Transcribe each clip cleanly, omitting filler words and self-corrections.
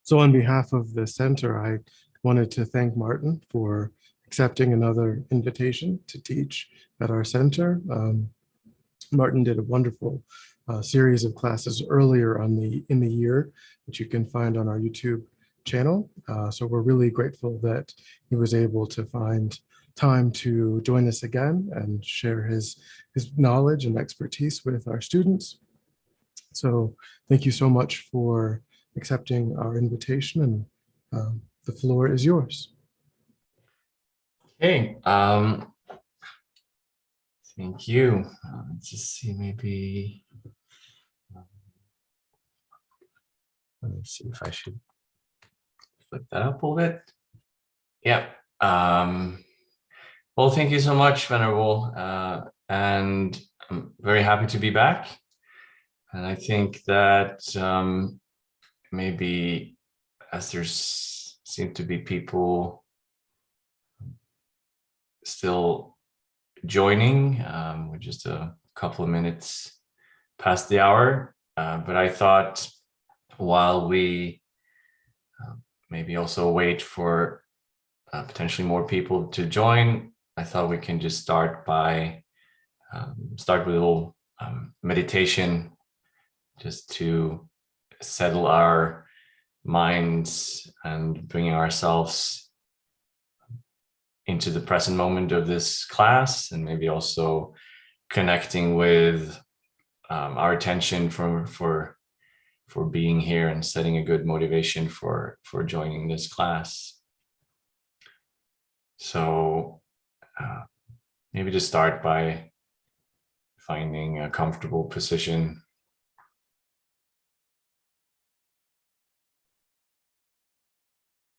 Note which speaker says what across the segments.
Speaker 1: So on behalf of the center, I wanted to thank Martin for accepting another invitation to teach at our center. Martin did a wonderful series of classes earlier in the year, which you can find on our YouTube channel. So we're really grateful that he was able to find time to join us again and share his knowledge and expertise with our students. So thank you so much for accepting our invitation, and the floor is yours.
Speaker 2: Okay, thank you. Let's just see, maybe, let me see if I should flip that up a little bit. Yeah. Well, thank you so much, Venerable. And I'm very happy to be back. And I think that maybe as there's seem to be people still joining, we're just a couple of minutes past the hour, but I thought while we maybe also wait for potentially more people to join, I thought we can just start by start with a little meditation, just to settle our minds and bringing ourselves into the present moment of this class, and maybe also connecting with our attention for being here and setting a good motivation for joining this class. So maybe just start by finding a comfortable position.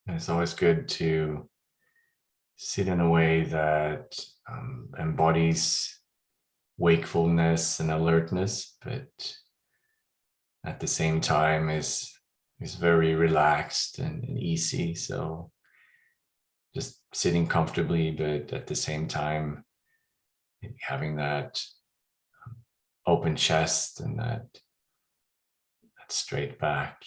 Speaker 2: And it's always good to sit in a way that embodies wakefulness and alertness, but at the same time is very relaxed and easy. So just sitting comfortably, but at the same time having that open chest and that straight back.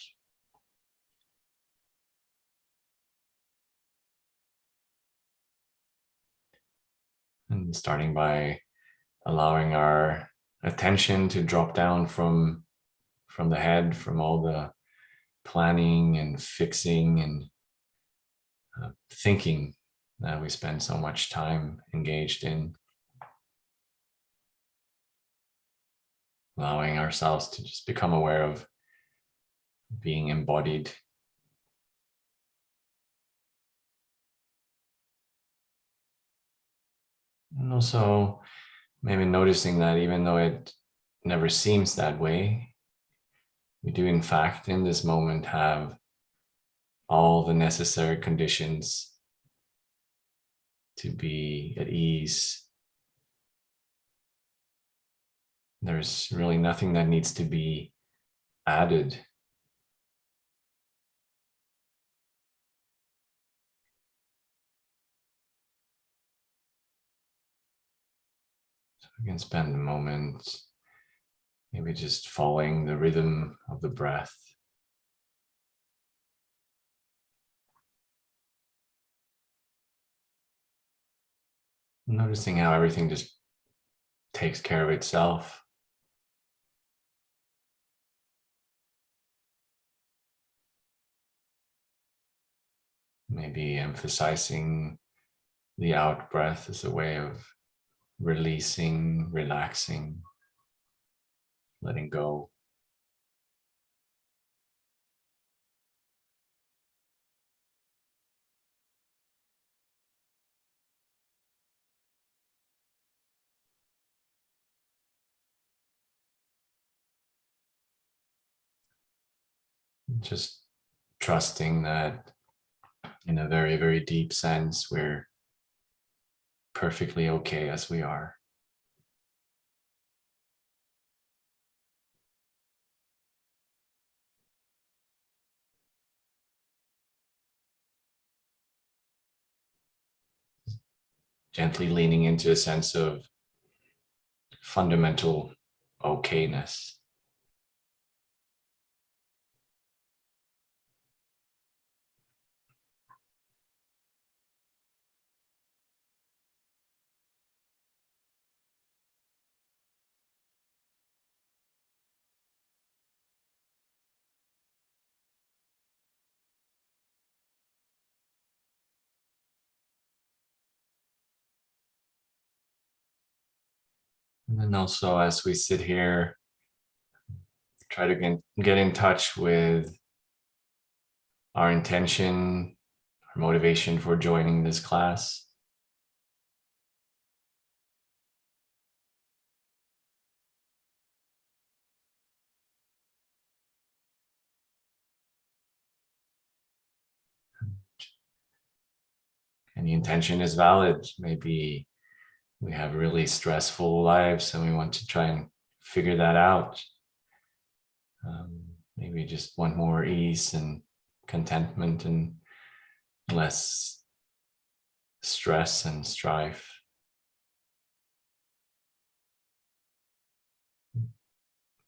Speaker 2: And starting by allowing our attention to drop down from the head, from all the planning and fixing and thinking that we spend so much time engaged in. Allowing ourselves to just become aware of being embodied. And also maybe noticing that even though it never seems that way, we do in fact in this moment have all the necessary conditions to be at ease. There's really nothing that needs to be added. So we can spend a moment maybe just following the rhythm of the breath. Noticing how everything just takes care of itself. Maybe emphasizing the out breath as a way of releasing, relaxing, letting go. Just trusting that in a very, very deep sense, we're perfectly okay as we are. Gently leaning into a sense of fundamental okayness. And then also as we sit here, try to get in touch with our intention, our motivation for joining this class. And the intention is valid. Maybe we have really stressful lives and we want to try and figure that out. Maybe just want more ease and contentment and less stress and strife.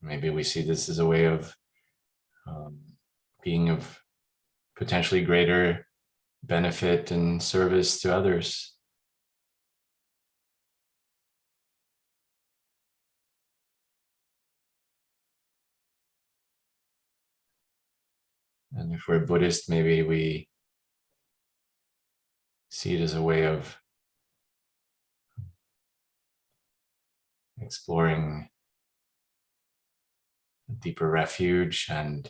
Speaker 2: Maybe we see this as a way of being of potentially greater benefit and service to others. And if we're Buddhist, maybe we see it as a way of exploring a deeper refuge and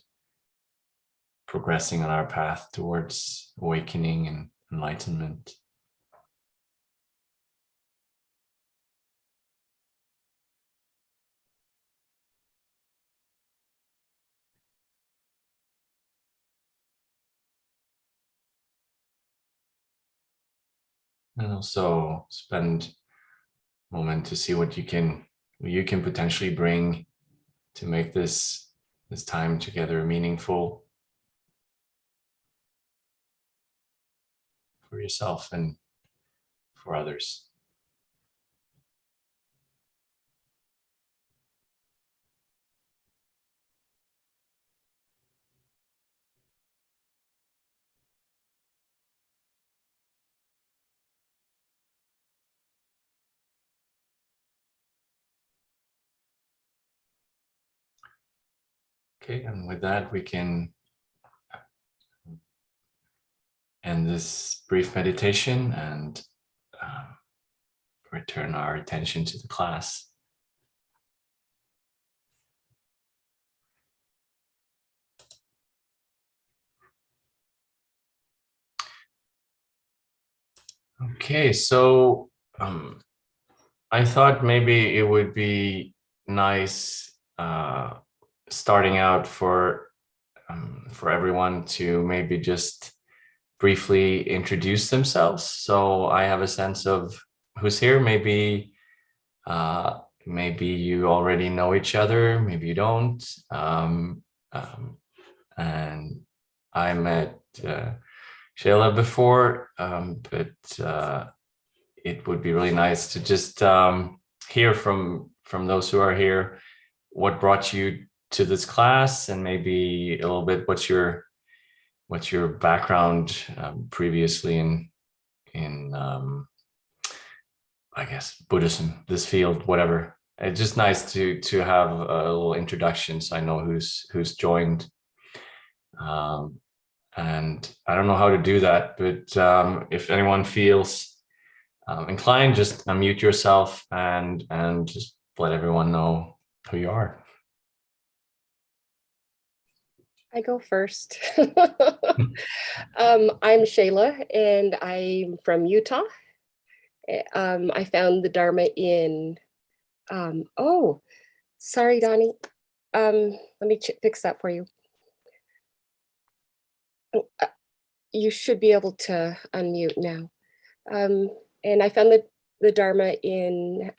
Speaker 2: progressing on our path towards awakening and enlightenment. And also spend a moment to see what you can potentially bring to make this time together meaningful for yourself and for others. Okay, and with that, we can end this brief meditation and return our attention to the class. Okay, so I thought maybe it would be nice starting out for everyone to maybe just briefly introduce themselves. So I have a sense of who's here. Maybe you already know each other, maybe you don't. And I met Shayla before, but it would be really nice to just hear from those who are here what brought you to this class, and maybe a little bit what's your background previously in I guess Buddhism, this field, whatever. It's just nice to have a little introduction so I know who's joined. And I don't know how to do that, but if anyone feels inclined, just unmute yourself and just let everyone know who you are.
Speaker 3: I go first. I'm Shayla and I'm from Utah. I found the Dharma in, oh, sorry, Donnie. Let me fix that for you. You should be able to unmute now. And I found the Dharma in,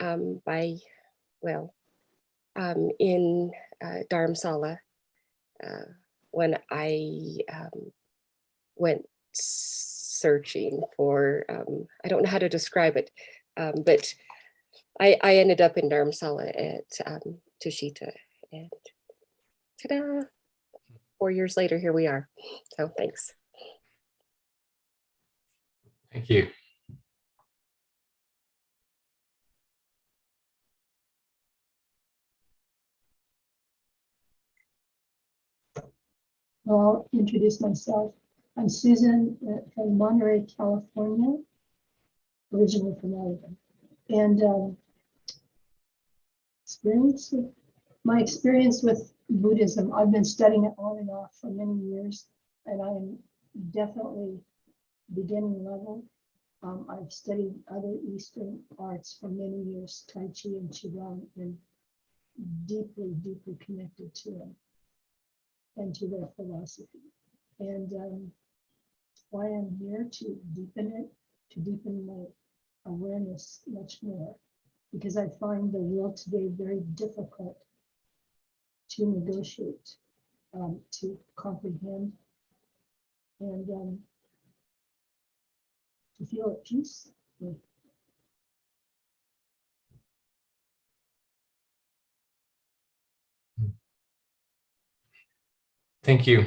Speaker 3: in Dharamsala when I went searching for, I don't know how to describe it, but I ended up in Dharamsala at Tushita, and ta-da, 4 years later, here we are. So thanks.
Speaker 2: Thank you.
Speaker 4: I'll introduce myself. I'm Susan from Monterey, California, originally from Oregon. And my experience with Buddhism. I've been studying it on and off for many years, and I am definitely beginning level. I've studied other Eastern arts for many years, Tai Chi and Qigong, and deeply, deeply connected to them and to their philosophy. And why I'm here to deepen my awareness much more, because I find the world today very difficult to negotiate, to comprehend, and to feel at peace with.
Speaker 2: Thank you.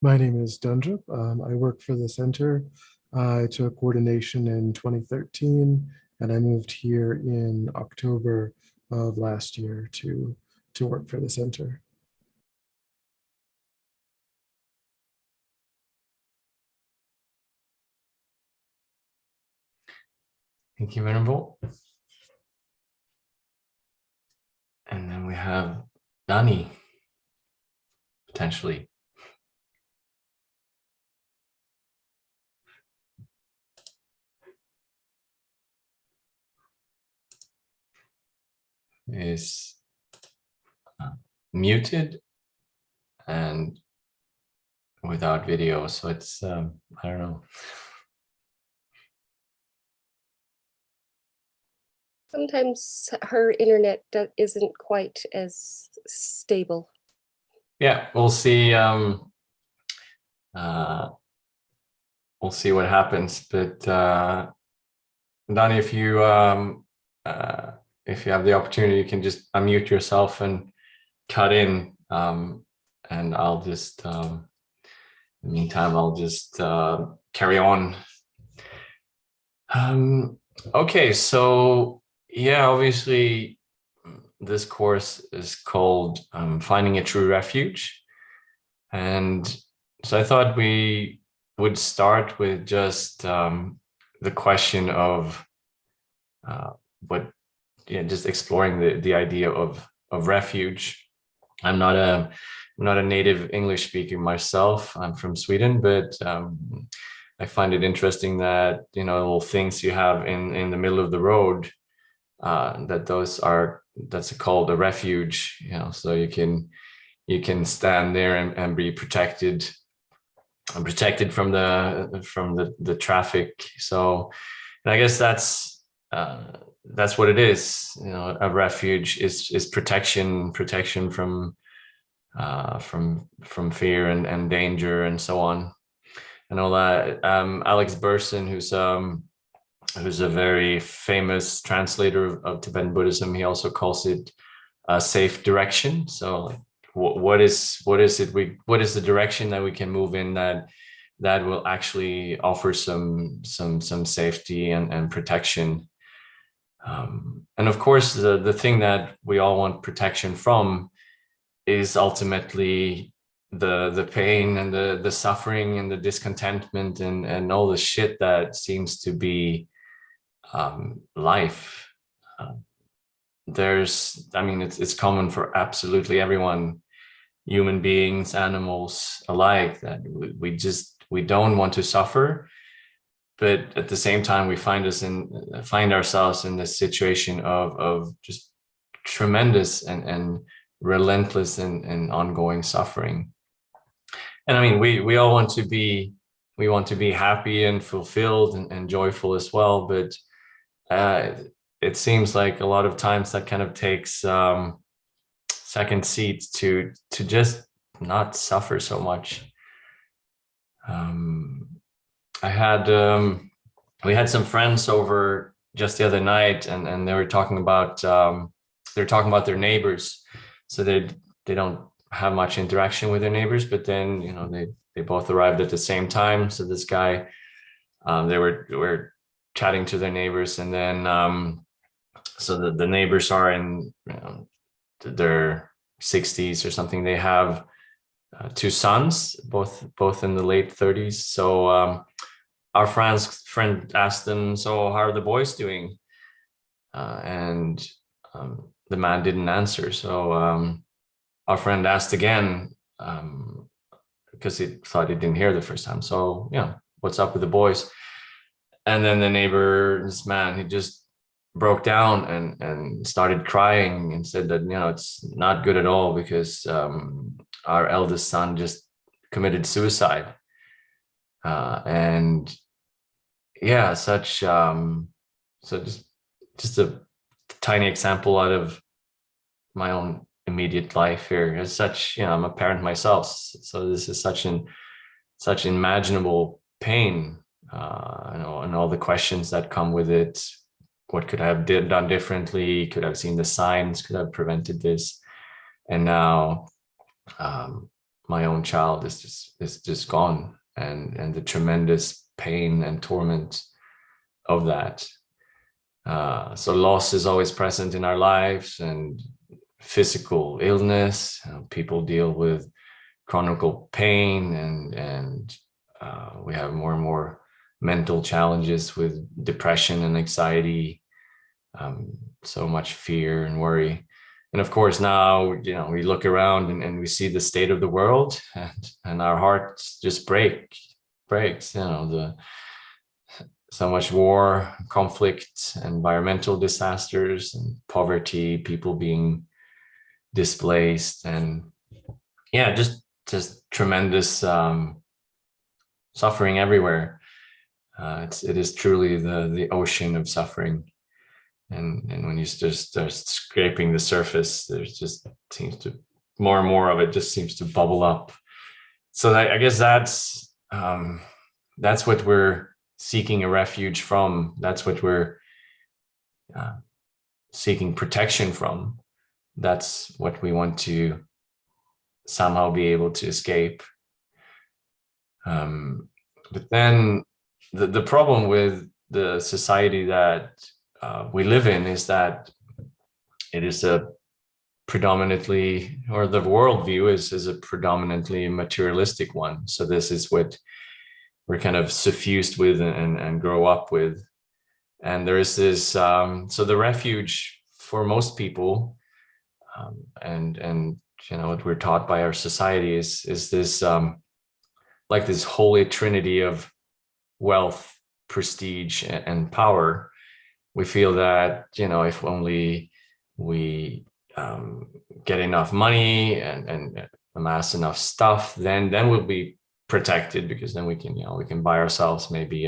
Speaker 1: My name is Dunjap. I work for the center. I took ordination in 2013, and I moved here in October of last year to work for the center.
Speaker 2: Thank you, Venerable. And then we have Dani, potentially. Is muted and without video, so it's I don't know.
Speaker 3: Sometimes her internet isn't quite as stable.
Speaker 2: Yeah, we'll see. We'll see what happens. But Dani, if you have the opportunity, you can just unmute yourself and cut in, and I'll just in the meantime I'll just carry on. Okay, so yeah, obviously this course is called Finding a True Refuge, and so I thought we would start with just the question of just exploring the idea of refuge. I'm not a native English speaker myself. I'm from Sweden, but I find it interesting that little things you have in the middle of the road, that's called a refuge. So you can stand there and be protected from the traffic. So, and I guess that's what it is. A refuge is protection from fear and danger and so on. I know that Alex Burson, who's a very famous translator of Tibetan Buddhism, he also calls it a safe direction. So what is the direction that we can move in that will actually offer some safety and protection. And of course, the thing that we all want protection from is ultimately the pain and the suffering and the discontentment and all the shit that seems to be life. It's common for absolutely everyone, human beings, animals alike, that we don't want to suffer, but at the same time we find ourselves in this situation of just tremendous and relentless and ongoing suffering. And we all want to be happy and fulfilled and joyful as well, but it seems like a lot of times that kind of takes second seats to just not suffer so much. We had some friends over just the other night, and they were talking about their neighbors. So they don't have much interaction with their neighbors, but then they both arrived at the same time. So this guy, they were chatting to their neighbors, and then so the neighbors are in their 60s or something. They have two sons, both in the late 30s. So our friend asked them, "So how are the boys doing?" And the man didn't answer. So our friend asked again, because he thought he didn't hear the first time. So, what's up with the boys? And then the neighbor, this man, he just broke down and started crying and said that, it's not good at all because our eldest son just committed suicide. And yeah, so just a tiny example out of my own immediate life here. As such, I'm a parent myself, so this is such unimaginable pain, and all the questions that come with it. What could I have done differently? Could I have seen the signs? Could I have prevented this? And now my own child is just gone, and the tremendous pain and torment of that. So loss is always present in our lives, and physical illness. People deal with chronic pain, and we have more and more mental challenges with depression and anxiety, so much fear and worry. And of course, now, we look around and we see the state of the world, and our hearts just breaks, so much war, conflict, environmental disasters, and poverty, people being displaced, and just tremendous suffering everywhere. It is truly the ocean of suffering. And when you just start scraping the surface, there's just seems to more and more of it just seems to bubble up. So I guess that's what we're seeking a refuge from. That's what we're seeking protection from. That's what we want to somehow be able to escape. But then the problem with the society that we live in is that it is a predominantly, or the worldview is a predominantly materialistic one. So this is what we're kind of suffused with and grow up with. And there is this, so the refuge for most people, and what we're taught by our society is this like this holy trinity of wealth, prestige, and power. We feel that, if only we get enough money and amass enough stuff, then we'll be protected, because then we can buy ourselves maybe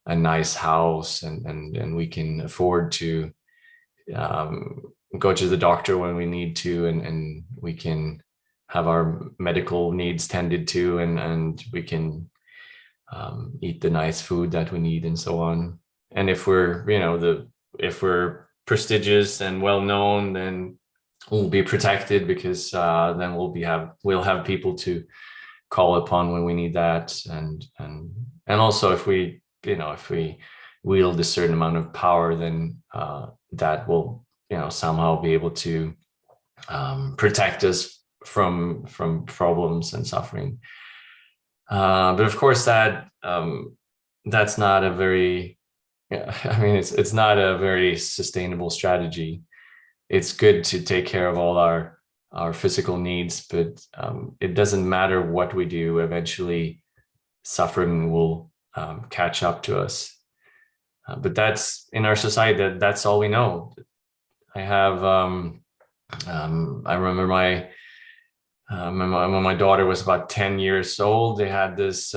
Speaker 2: a nice house, and we can afford to go to the doctor when we need to, and we can have our medical needs tended to, and we can eat the nice food that we need, and so on. And if we're if we're prestigious and well known, then we'll be protected, because then we'll have people to call upon when we need that, and also if we wield a certain amount of power, then that will somehow be able to protect us from problems and suffering. But of course, that's not a very, it's not a very sustainable strategy. It's good to take care of all our physical needs, but it doesn't matter what we do. Eventually, suffering will catch up to us. But that's in our society. That's all we know. I have. I remember when my daughter was about 10 years old, they had this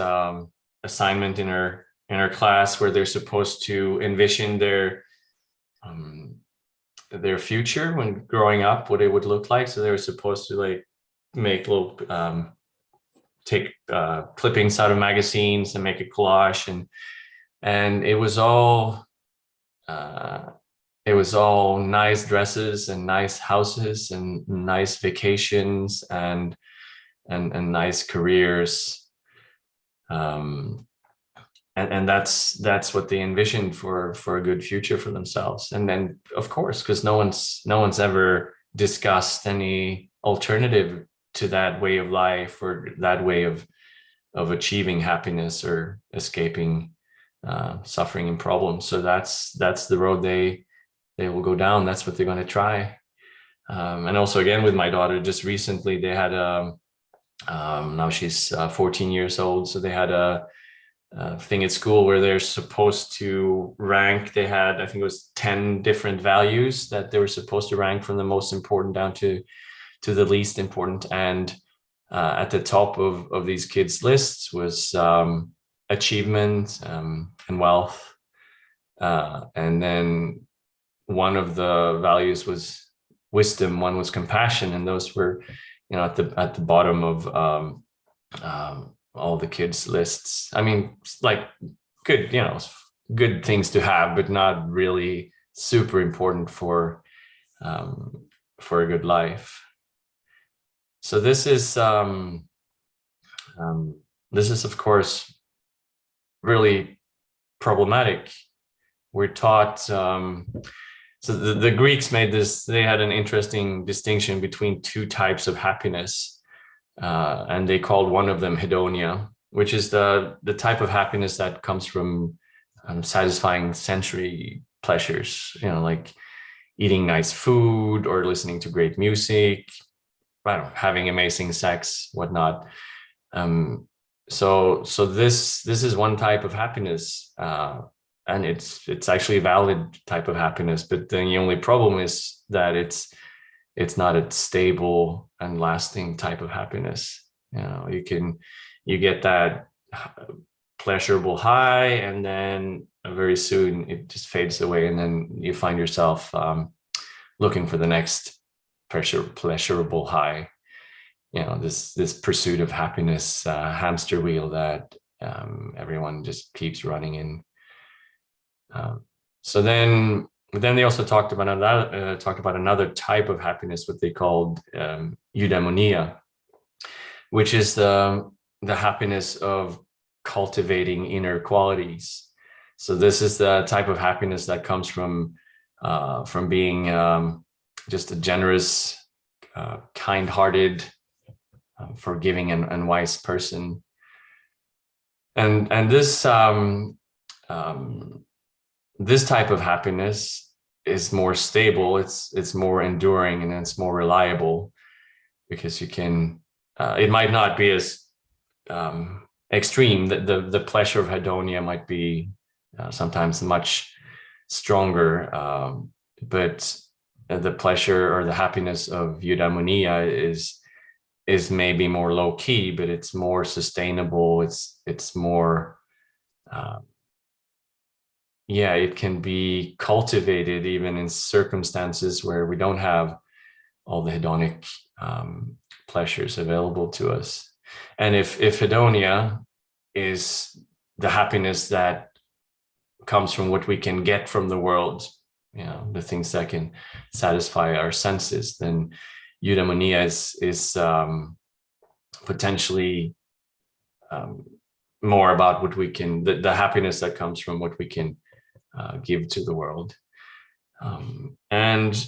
Speaker 2: assignment in her class where they're supposed to envision their future when growing up, what it would look like. So they were supposed to make little take clippings out of magazines and make a collage, and it was all nice dresses and nice houses and nice vacations and nice careers, and that's what they envisioned for a good future for themselves. And then, of course, because no one's ever discussed any alternative to that way of life, or that way of achieving happiness or escaping suffering and problems. So that's the road they will go down. That's what they're going to try. And also, again, with my daughter, just recently they had now she's 14 years old, so they had a thing at school where they're supposed to rank. They had, I think it was 10 different values that they were supposed to rank from the most important down to the least important. And at the top of these kids' lists was achievement and wealth. And then one of the values was wisdom, one was compassion, and those were, at the bottom of all the kids' lists. I mean, like good, good things to have, but not really super important for a good life. So this is of course really problematic. We're taught. So the Greeks made this. They had an interesting distinction between two types of happiness, and they called one of them hedonia, which is the type of happiness that comes from satisfying sensory pleasures. Like eating nice food or listening to great music, having amazing sex, whatnot. So this is one type of happiness, and it's actually a valid type of happiness. But then the only problem is that it's not a stable and lasting type of happiness. You get that pleasurable high, and then very soon it just fades away, and then you find yourself looking for the next pleasurable high. This pursuit of happiness hamster wheel that everyone just keeps running in. So then they also talked about another type of happiness, what they called eudaimonia, which is the happiness of cultivating inner qualities. So this is the type of happiness that comes from being just a generous, kind-hearted, forgiving and wise person. And this type of happiness is more stable. It's more enduring, and it's more reliable, because you can. It might not be as extreme. The pleasure of hedonia might be sometimes much stronger, but the pleasure or the happiness of eudaimonia is maybe more low key, but it's more sustainable. It's more. It can be cultivated even in circumstances where we don't have all the hedonic pleasures available to us. And if hedonia is the happiness that comes from what we can get from the world, the things that can satisfy our senses, then eudaimonia is potentially more about what we can, the happiness that comes from what we can give to the world. And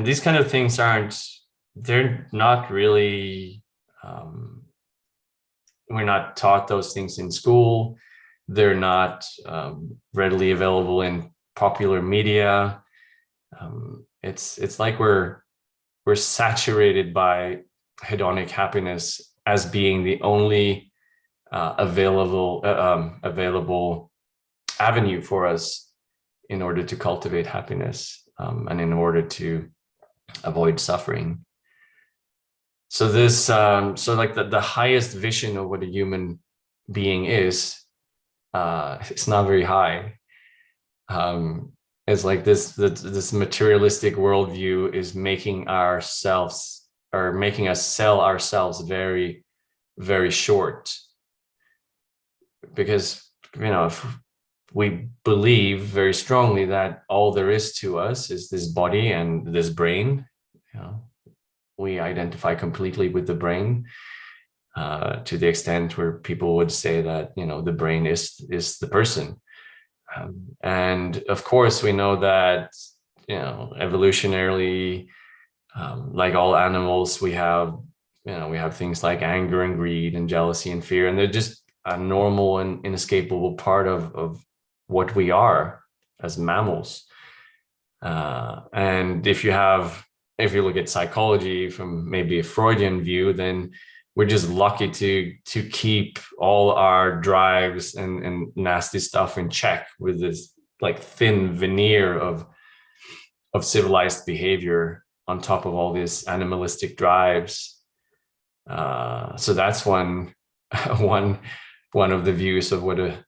Speaker 2: these kind of things they're not really, we're not taught those things in school. They're not readily available in popular media. It's like we're saturated by hedonic happiness as being the only available avenue for us in order to cultivate happiness, and in order to avoid suffering. So this, like the highest vision of what a human being is, it's not very high. It's like this materialistic worldview is making us sell ourselves very, very short. Because, if we believe very strongly that all there is to us is this body and this brain, we identify completely with the brain, to the extent where people would say that, the brain is the person. And of course, we know that, evolutionarily, like all animals, we have things like anger and greed and jealousy and fear, and they're just a normal and inescapable part of what we are as mammals. And if you look at psychology from maybe a Freudian view, then we're just lucky to keep all our drives and nasty stuff in check with this like thin veneer of civilized behavior on top of all these animalistic drives. So that's one of the views of what a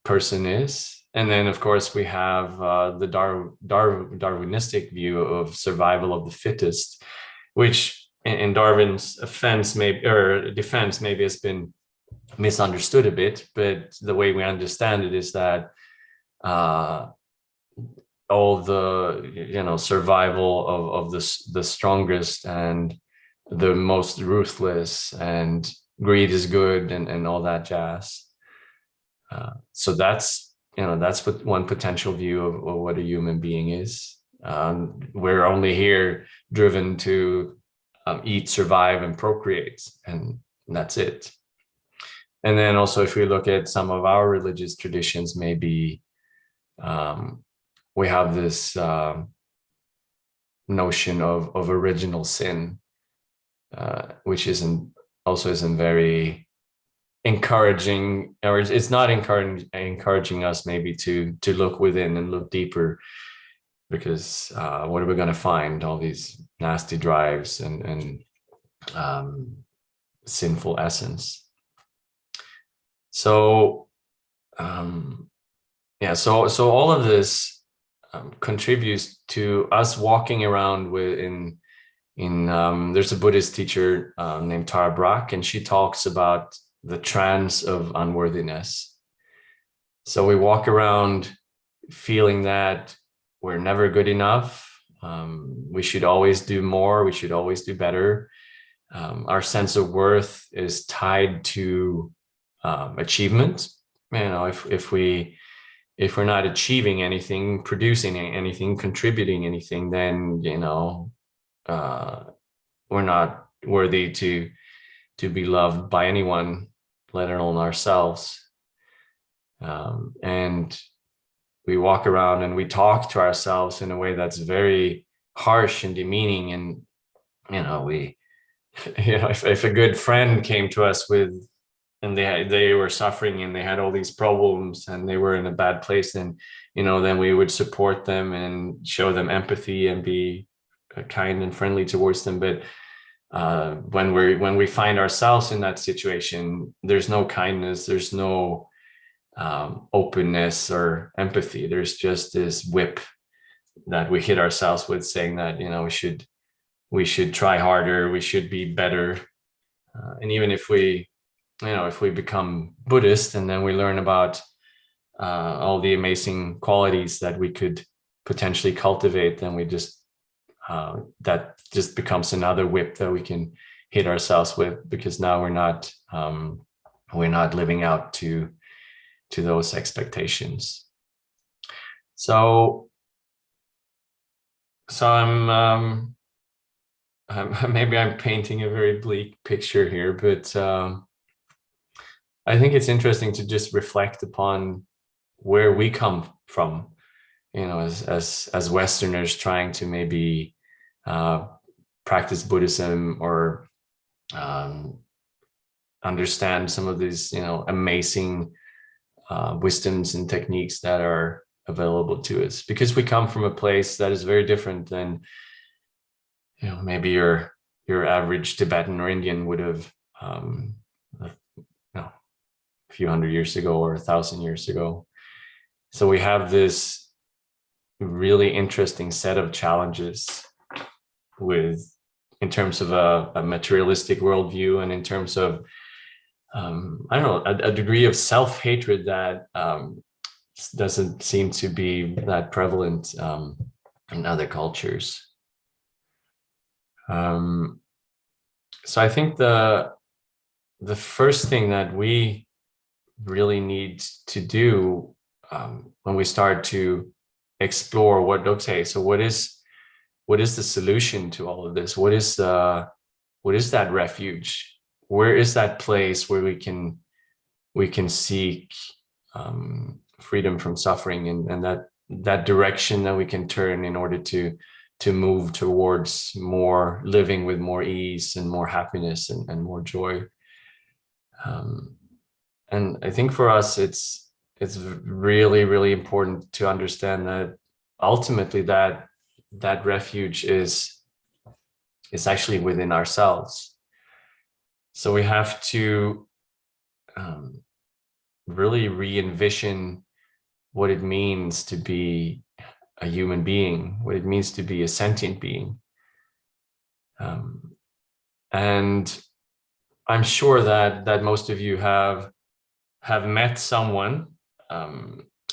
Speaker 2: person is. And then, of course, we have the Darwinistic view of survival of the fittest, which in Darwin's defense maybe has been misunderstood a bit. But the way we understand it is that all the survival of the strongest and the most ruthless, and greed is good, and all that jazz. So that's what one potential view of what a human being is. We're only here driven to eat, survive, and procreate, and that's it. And then also, if we look at some of our religious traditions, maybe we have this notion of original sin, which isn't very encouraging, or it's not encouraging us maybe to look within and look deeper, because what are we going to find? All these nasty drives and sinful essence. So so all of this contributes to us walking around there's a Buddhist teacher named Tara Brach, and she talks about the trance of unworthiness. So we walk around feeling that we're never good enough. We should always do more. We should always do better. Our sense of worth is tied to achievement. If we're not achieving anything, producing anything, contributing anything, then we're not worthy to be loved by anyone, let alone ourselves. And we walk around and we talk to ourselves in a way that's very harsh and demeaning. And if a good friend came to us and they were suffering and they had all these problems and they were in a bad place, then we would support them and show them empathy and be kind and friendly towards them. But when we find ourselves in that situation, there's no kindness, there's no openness or empathy. There's just this whip that we hit ourselves with, saying that we should try harder, we should be better. And even if we become Buddhist and then we learn about all the amazing qualities that we could potentially cultivate, then that just becomes another whip that we can hit ourselves with, because now we're not living out to those expectations. So I'm maybe I'm painting a very bleak picture here, but I think it's interesting to just reflect upon where we come from, as Westerners trying to maybe practice Buddhism or understand some of these, amazing wisdoms and techniques that are available to us, because we come from a place that is very different than, maybe your average Tibetan or Indian would have, a few hundred years ago or 1,000 years ago. So we have this really interesting set of challenges in terms of a materialistic worldview, and in terms of a degree of self-hatred that doesn't seem to be that prevalent in other cultures. So I think the first thing that we really need to do when we start to explore what is the solution to all of this? What is that refuge? Where is that place where we can we can seek freedom from suffering, and that direction that we can turn in order to move towards more living with more ease and more happiness and more joy. And I think for us, it's really, really important to understand that ultimately that refuge is actually within ourselves. So we have to really re-envision what it means to be a human being, what it means to be a sentient being. And I'm sure that most of you have met someone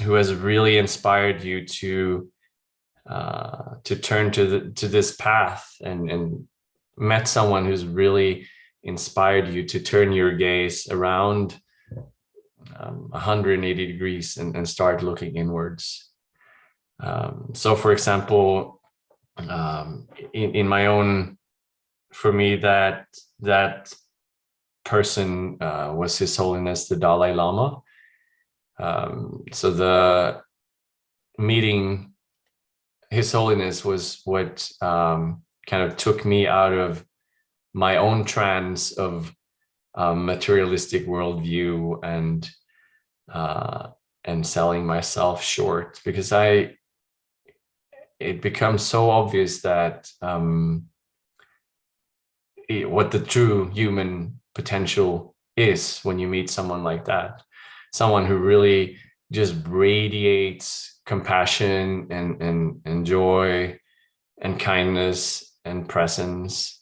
Speaker 2: who has really inspired you to turn to this path, and met someone who's really inspired you to turn your gaze around 180 degrees and start looking inwards. So for example, in my own, for me, that person was His Holiness the Dalai Lama. So the meeting His Holiness was what kind of took me out of my own trance of materialistic worldview and selling myself short, because it becomes so obvious that what the true human potential is when you meet someone like that, someone who really just radiates compassion and joy and kindness and presence.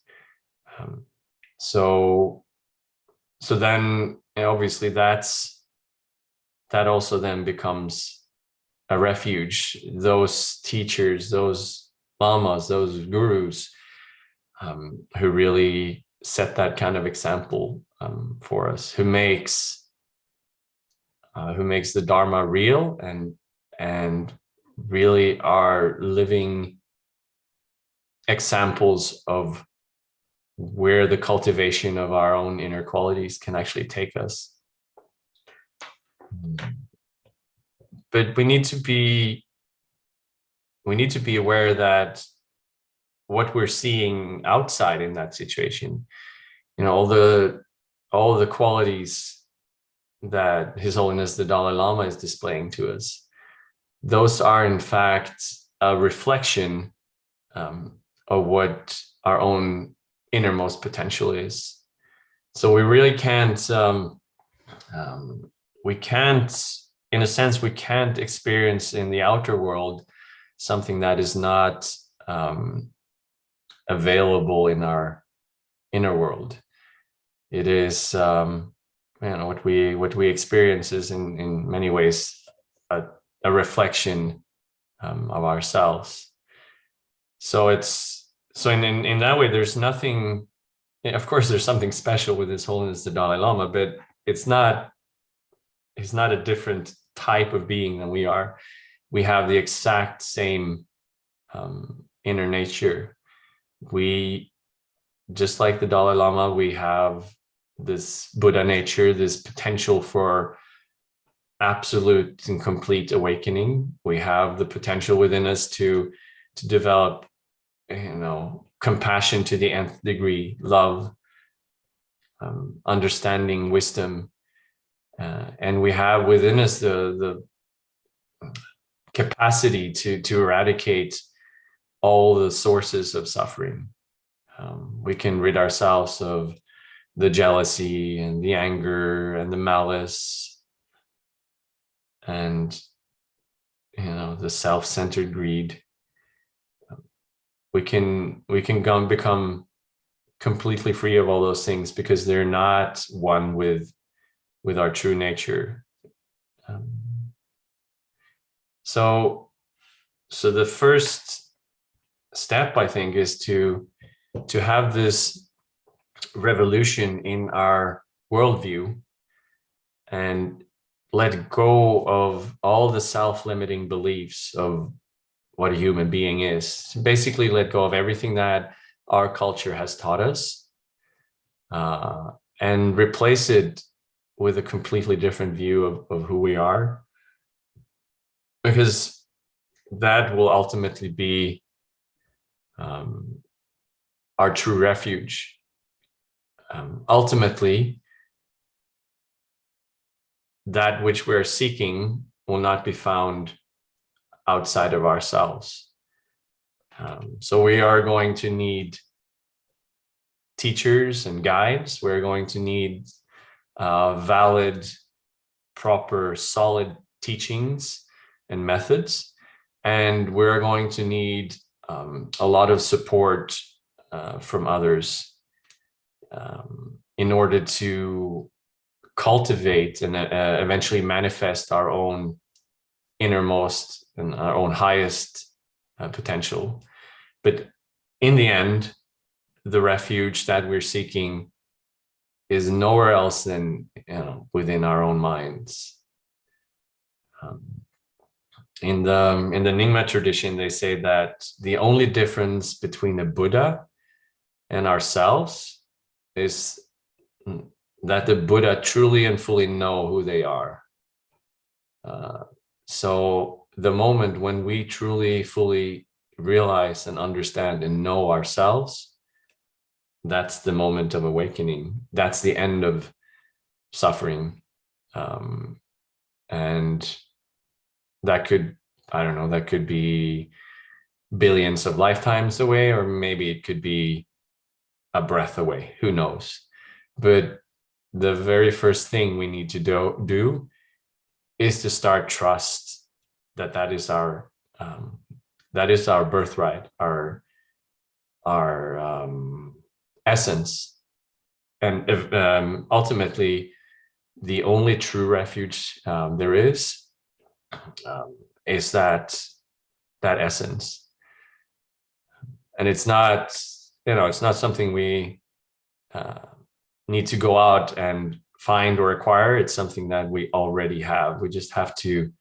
Speaker 2: So then obviously that also then becomes a refuge. Those teachers, those lamas, those gurus who really set that kind of example for us, who makes the Dharma real and really are living examples of where the cultivation of our own inner qualities can actually take us. But we need to be aware that what we're seeing outside in that situation, all the qualities that His Holiness the Dalai Lama is displaying to us, those are in fact a reflection of what our own innermost potential is. So we really can't, in a sense, we can't experience in the outer world something that is not available in our inner world. It is, what we experience is in many ways a reflection of ourselves. So in that way, there's nothing. Of course, there's something special with His Holiness the Dalai Lama, but he's not a different type of being than we are. We have the exact same inner nature. We, just like the Dalai Lama, we have this Buddha nature, this potential for absolute and complete awakening. We have the potential within us to develop, compassion to the nth degree, love, understanding, wisdom, and we have within us the capacity to eradicate all the sources of suffering. We can rid ourselves of the jealousy and the anger and the malice and the self-centered greed. We can become completely free of all those things because they're not one with our true nature. So the first step, I think, is to have this revolution in our worldview and let go of all the self-limiting beliefs of what a human being is. Basically, let go of everything that our culture has taught us and replace it with a completely different view of who we are, because that will ultimately be our true refuge. Ultimately, that which we're seeking will not be found outside of ourselves. So we are going to need teachers and guides. We're going to need valid, proper, solid teachings and methods. And we're going to need a lot of support from others in order to cultivate and eventually manifest our own innermost and our own highest potential. But in the end, the refuge that we're seeking is nowhere else than within our own minds. In the Nyingma tradition, they say that the only difference between a Buddha and ourselves is that the Buddha truly and fully know who they are. So the moment when we truly, fully realize and understand and know ourselves, that's the moment of awakening. That's the end of suffering. And that could, I don't know, that could be billions of lifetimes away, or maybe it could be a breath away, who knows? But the very first thing we need to do is to start trust that is our birthright, our essence, and if, ultimately the only true refuge there is that essence. And it's not, it's not something we need to go out and find or acquire. It's something that we already have. We just have to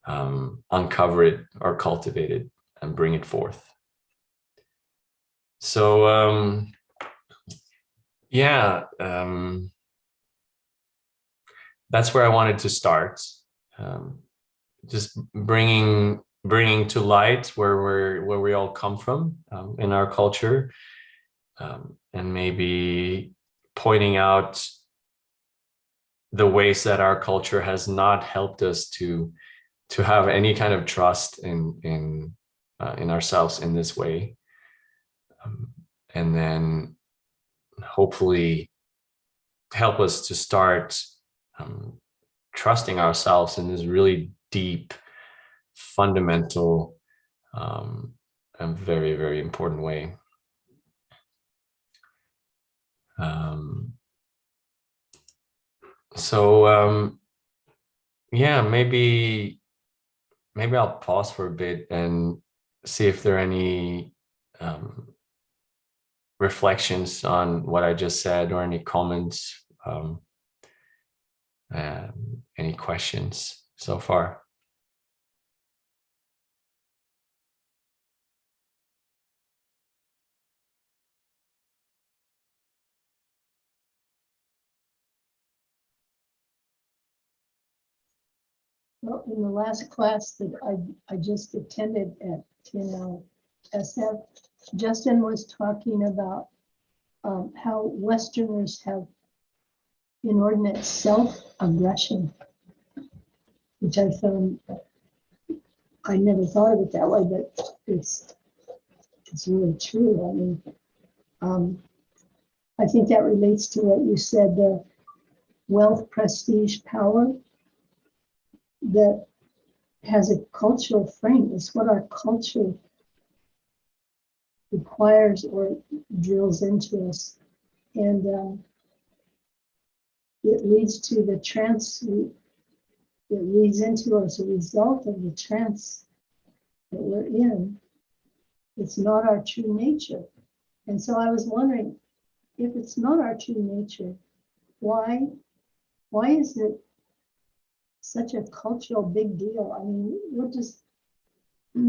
Speaker 2: uncover it or cultivate it and bring it forth. So that's where I wanted to start. Just bringing to light where we all come from in our culture, and maybe pointing out the ways that our culture has not helped us to have any kind of trust in ourselves in this way, and then hopefully help us to start trusting ourselves in this really deep, fundamental, and very, very important way. Maybe I'll pause for a bit and see if there are any reflections on what I just said, or any comments, any questions so far.
Speaker 4: Well, in the last class that I just attended at SF, Justin was talking about how Westerners have inordinate self-aggression, which I found, I never thought of it that way, but it's really true. I mean, I think that relates to what you said, the wealth, prestige, power, that has a cultural frame. It's what our culture requires or drills into us. And it leads to the trance, it leads into as a result of the trance that we're in. It's not our true nature. And so I was wondering, if it's not our true nature, why is it such a cultural big deal? I mean,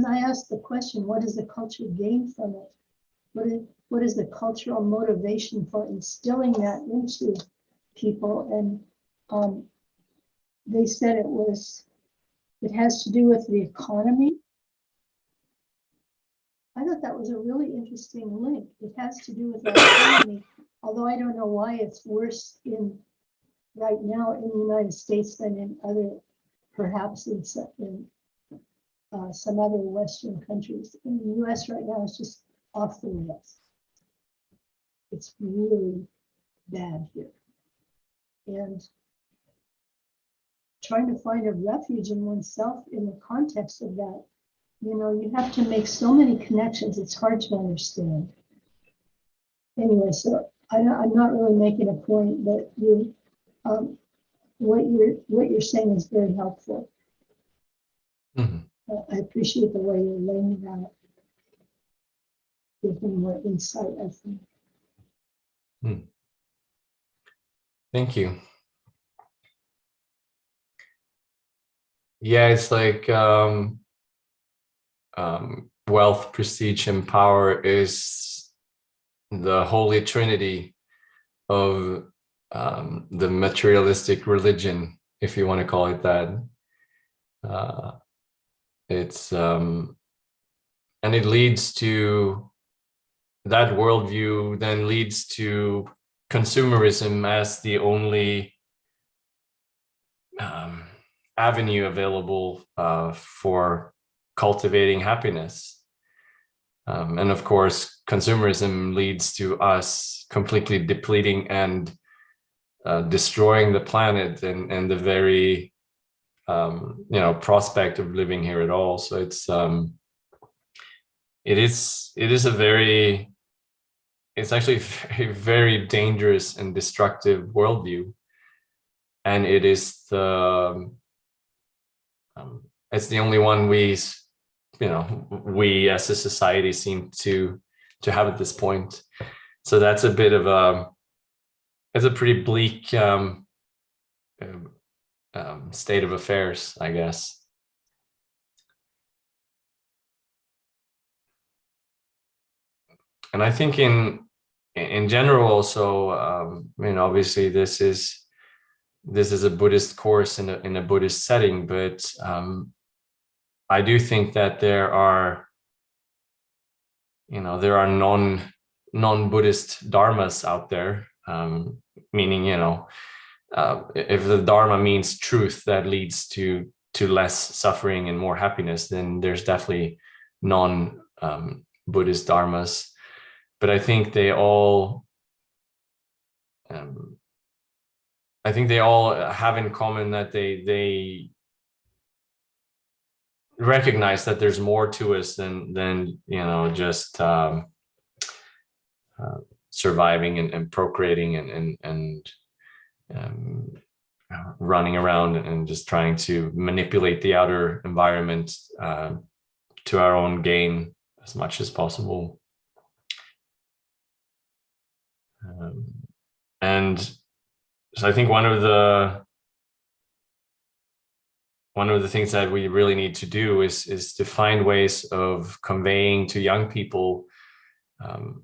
Speaker 4: I asked the question, what does the culture gain from it? What is the cultural motivation for instilling that into people? They said it has to do with the economy. I thought that was a really interesting link. It has to do with the economy, although I don't know why it's worse right now in the United States than in other, perhaps in some other Western countries. In the US right now, it's just off the rails. It's really bad here. And trying to find a refuge in oneself in the context of that, you have to make so many connections, it's hard to understand. Anyway, so I'm not really making a point, but what you're saying is very helpful.
Speaker 2: Mhm.
Speaker 4: I appreciate the way you're laying it out. Give me more insight, I think.
Speaker 2: Thank you. Yeah, it's like wealth, prestige, and power is the holy trinity of the materialistic religion, if you want to call it that. It's and it leads to that worldview, then leads to consumerism as the only avenue available for cultivating happiness. And of course, consumerism leads to us completely depleting and destroying the planet and the very prospect of living here at all. So it's actually a very dangerous and destructive worldview, and it is it's the only one we as a society seem to have at this point. So that's a bit of it's a pretty bleak state of affairs, I guess. And I think in general also, obviously this is a Buddhist course in a Buddhist setting, but I do think that there are non-Buddhist dharmas out there, meaning if the dharma means truth that leads to less suffering and more happiness, then there's definitely non-Buddhist dharmas. But I think they all have in common that they recognize that there's more to us than just surviving and procreating and running around and just trying to manipulate the outer environment to our own gain as much as possible. And so I think one of the things that we really need to do is to find ways of conveying to young people how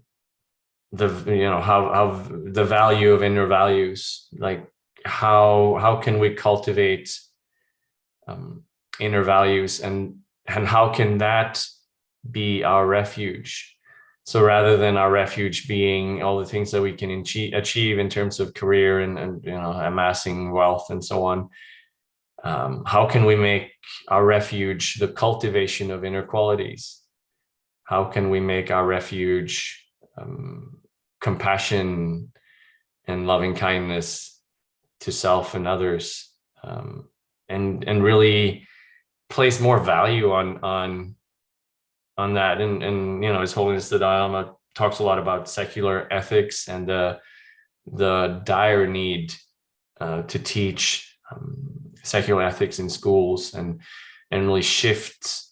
Speaker 2: the value of inner values, like how can we cultivate inner values, and how can that be our refuge. So rather than our refuge being all the things that we can achieve in terms of career and amassing wealth and so on, how can we make our refuge the cultivation of inner qualities? How can we make our refuge compassion and loving kindness to self and others, and really place more value on that. And His Holiness the Dalai Lama talks a lot about secular ethics and the dire need to teach secular ethics in schools and really shift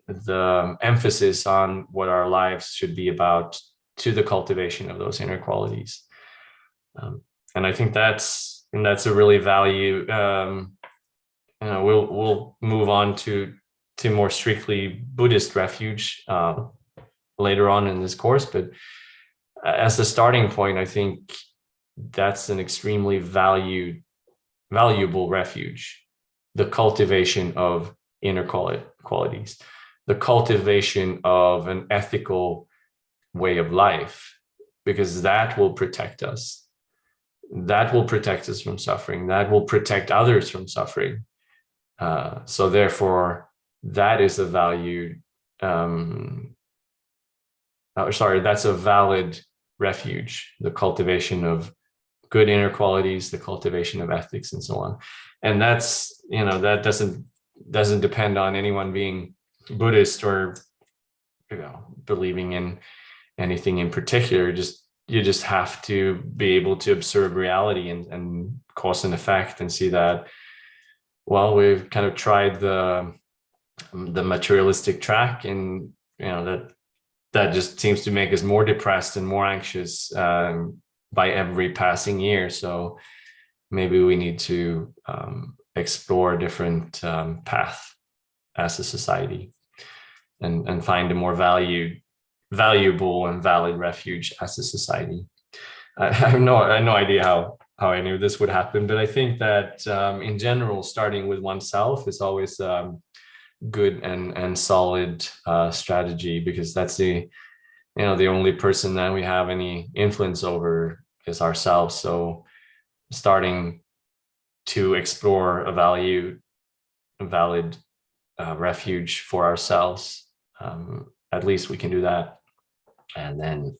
Speaker 2: the emphasis on what our lives should be about to the cultivation of those inner qualities. And I think that's a really value. We'll move on to more strictly Buddhist refuge later on in this course, but as the starting point, I think that's an extremely valued valuable refuge, the cultivation of inner qualities, the cultivation of an ethical way of life, because that will protect us. That will protect us from suffering. That will protect others from suffering. So therefore, that is a value. That's a valid refuge, the cultivation of good inner qualities, the cultivation of ethics, and so on. And that's, that doesn't depend on anyone being Buddhist or, believing in anything in particular. You just have to be able to observe reality and cause and effect, and see that, well, we've kind of tried the materialistic track, and that just seems to make us more depressed and more anxious by every passing year. So maybe we need to explore a different path as a society, and find a more valuable and valid refuge as a society. I have no idea how I knew this would happen, but I think that in general, starting with oneself is always good and solid strategy, because that's the only person that we have any influence over is ourselves. So starting to explore a valid refuge for ourselves, at least we can do that. And then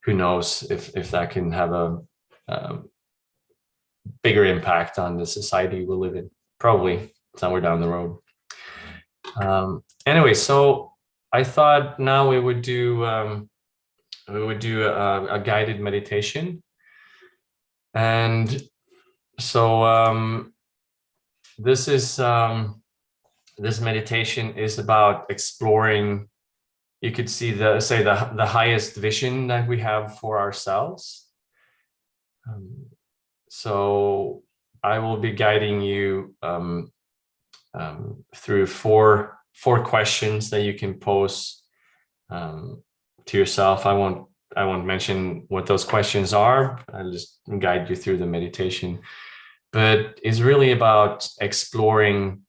Speaker 2: who knows if that can have a bigger impact on the society we live in, probably somewhere down the road. Anyway, so I thought now we would do a guided meditation. And so this meditation is about exploring, you could see the highest vision that we have for ourselves. So I will be guiding you through four questions that you can pose to yourself. I won't mention what those questions are. I'll just guide you through the meditation. But it's really about exploring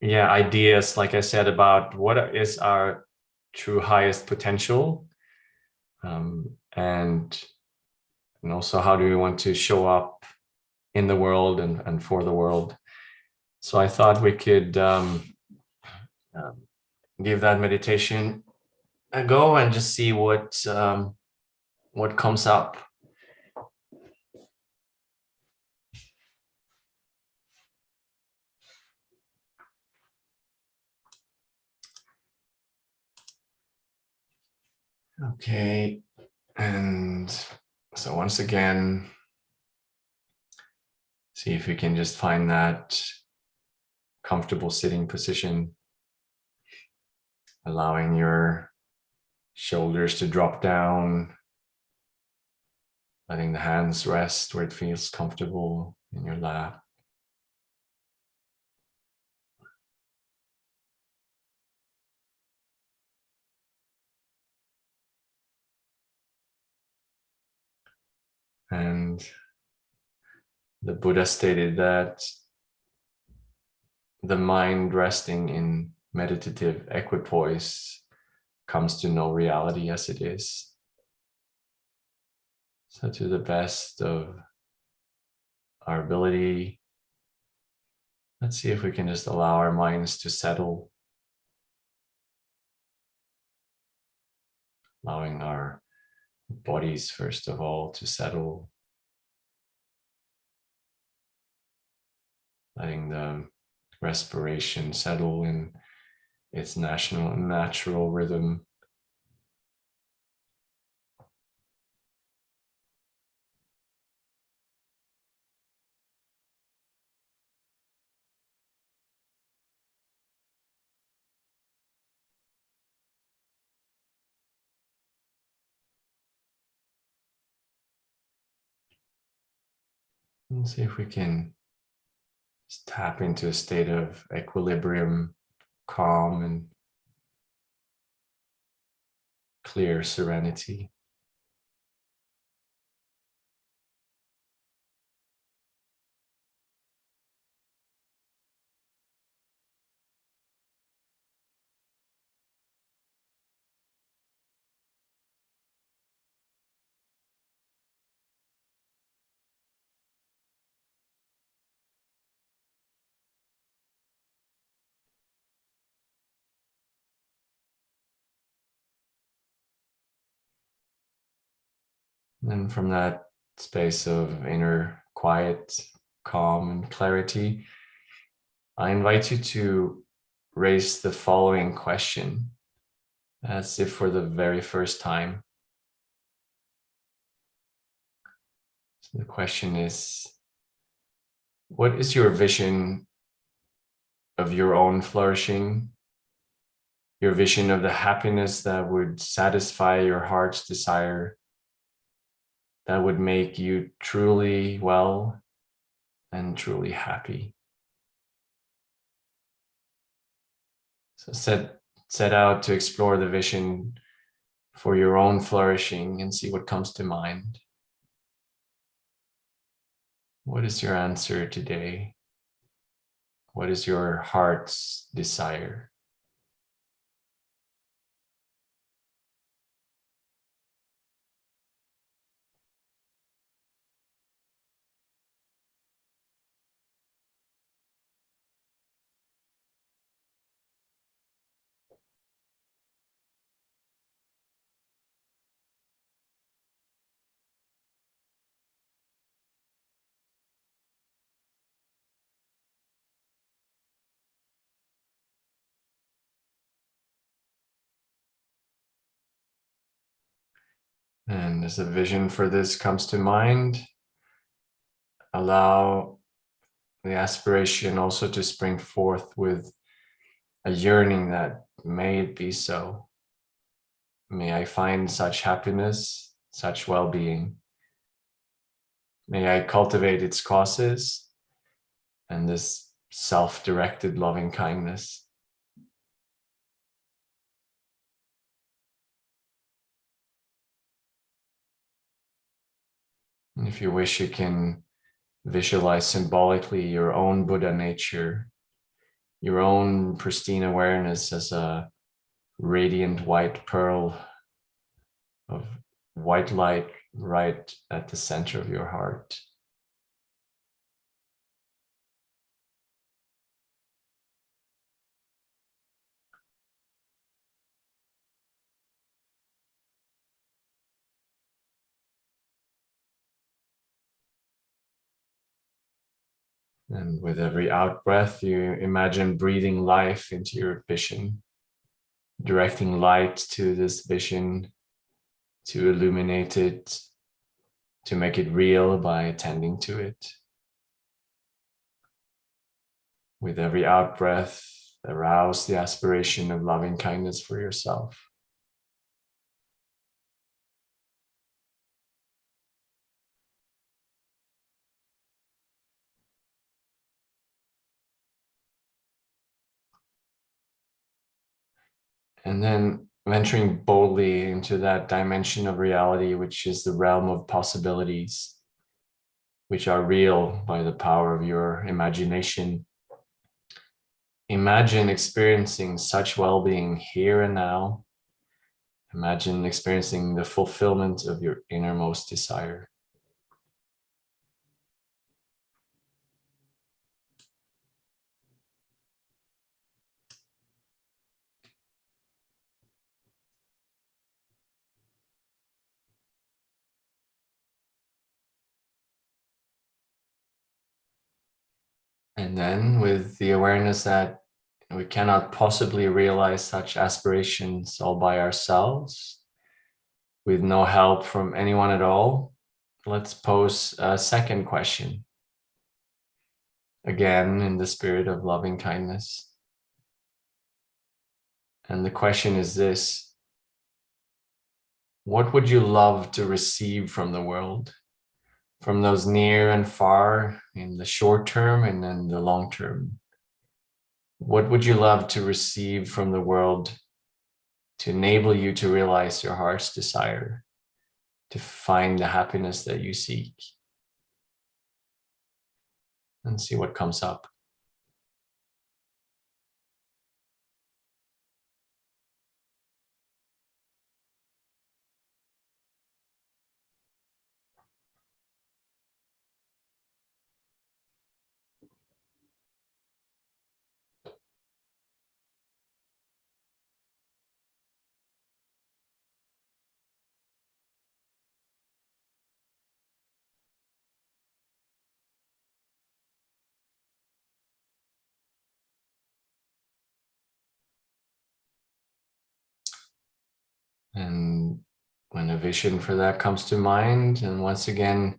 Speaker 2: ideas, like I said, about what is our true highest potential, and also how do we want to show up in the world and for the world. So I thought we could give that meditation a go and just see what comes up. Okay, and so once again, see if we can just find that comfortable sitting position, allowing your shoulders to drop down, letting the hands rest where it feels comfortable in your lap. And the Buddha stated that the mind resting in meditative equipoise comes to know reality as it is. So to the best of our ability, let's see if we can just allow our minds to settle, allowing our bodies, first of all, to settle, letting the respiration settle in its natural rhythm. And see if we can just tap into a state of equilibrium, calm, and clear serenity. And from that space of inner quiet, calm, and clarity, I invite you to raise the following question, as if for the very first time. So the question is, what is your vision of your own flourishing? Your vision of the happiness that would satisfy your heart's desire, that would make you truly well and truly happy. So set out to explore the vision for your own flourishing and see what comes to mind. What is your answer today? What is your heart's desire? And as a vision for this comes to mind, allow the aspiration also to spring forth with a yearning that may it be so. May I find such happiness, such well-being. May I cultivate its causes and this self-directed loving kindness. And if you wish, you can visualize symbolically your own Buddha nature, your own pristine awareness as a radiant white pearl of white light right at the center of your heart. And with every out breath, you imagine breathing life into your vision, directing light to this vision, to illuminate it, to make it real by attending to it. With every out breath, arouse the aspiration of loving kindness for yourself. And then venturing boldly into that dimension of reality, which is the realm of possibilities, which are real by the power of your imagination. Imagine experiencing such well-being here and now. Imagine experiencing the fulfillment of your innermost desire. And then with the awareness that we cannot possibly realize such aspirations all by ourselves, with no help from anyone at all, let's pose a second question. Again, in the spirit of loving kindness. And the question is this: what would you love to receive from the world? From those near and far, in the short term and in the long term? What would you love to receive from the world to enable you to realize your heart's desire, to find the happiness that you seek? And see what comes up. vision for that comes to mind. And once again,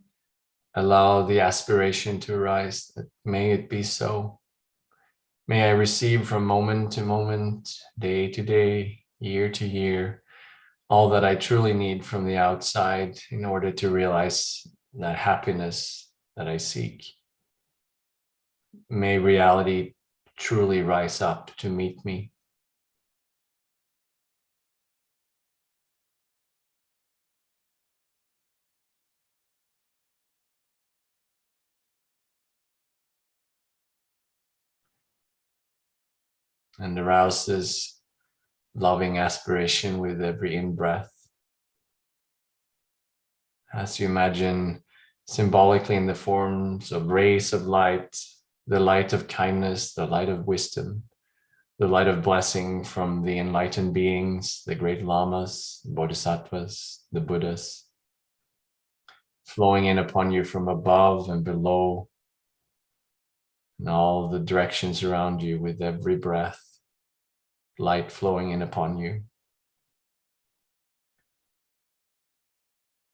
Speaker 2: allow the aspiration to arise that may it be so. May I receive from moment to moment, day to day, year to year, all that I truly need from the outside in order to realize that happiness that I seek. May reality truly rise up to meet me. And arouse this loving aspiration with every in-breath. As you imagine symbolically in the forms of rays of light, the light of kindness, the light of wisdom, the light of blessing from the enlightened beings, the great lamas, bodhisattvas, the Buddhas, flowing in upon you from above and below, and all the directions around you with every breath, light flowing in upon you.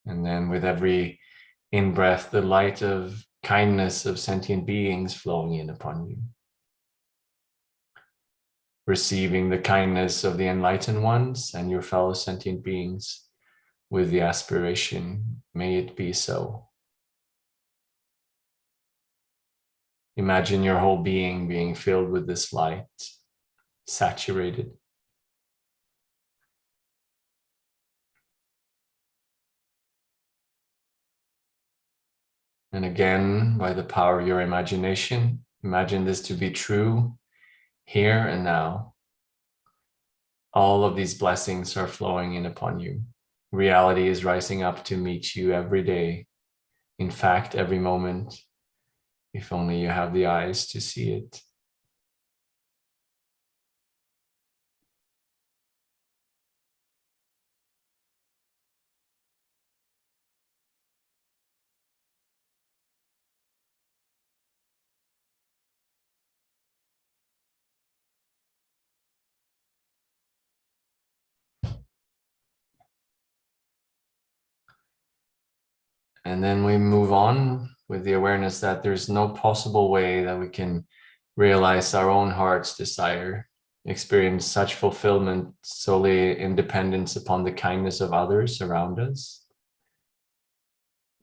Speaker 2: And then with every in-breath, the light of kindness of sentient beings flowing in upon you. Receiving the kindness of the enlightened ones and your fellow sentient beings with the aspiration, may it be so. Imagine your whole being filled with this light, saturated. And again, by the power of your imagination, imagine this to be true here and now. All of these blessings are flowing in upon you. Reality is rising up to meet you every day. In fact, every moment, if only you have the eyes to see it. And then we move on with the awareness that there's no possible way that we can realize our own heart's desire, experience such fulfillment solely in dependence upon the kindness of others around us,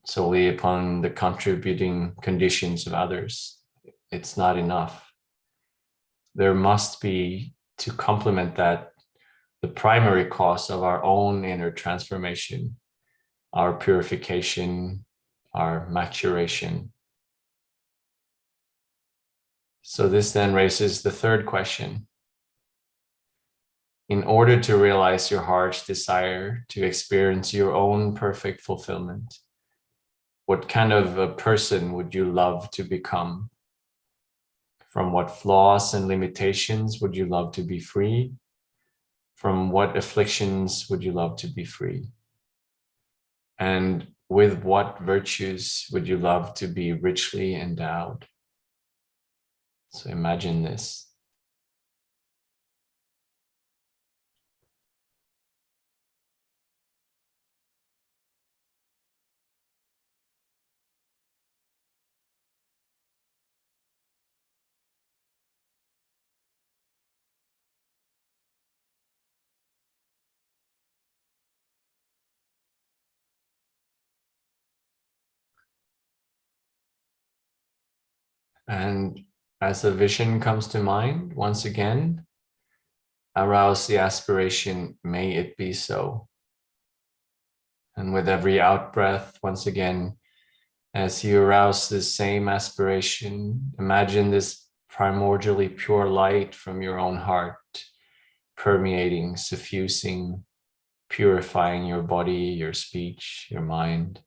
Speaker 2: solely upon the contributing conditions of others. It's not enough. There must be, to complement that, the primary cause of our own inner transformation, our purification, our maturation. So this then raises the third question. In order to realize your heart's desire to experience your own perfect fulfillment, what kind of a person would you love to become? From what flaws and limitations would you love to be free? From what afflictions would you love to be free? And with what virtues would you love to be richly endowed? So imagine this. And as a vision comes to mind, once again, arouse the aspiration, may it be so. And with every out breath, once again, as you arouse this same aspiration, imagine this primordially pure light from your own heart, permeating, suffusing, purifying your body, your speech, your mind,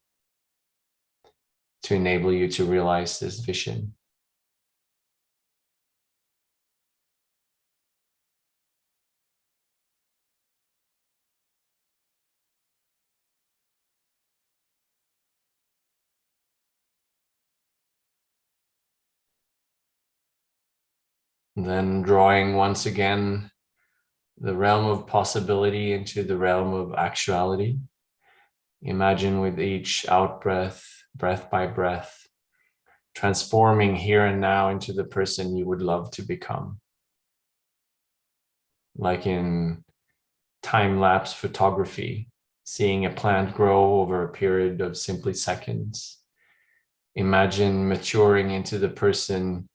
Speaker 2: to enable you to realize this vision. Then drawing once again the realm of possibility into the realm of actuality. Imagine with each out breath, breath by breath, transforming here and now into the person you would love to become. Like in time-lapse photography, seeing a plant grow over a period of simply seconds. Imagine maturing into the person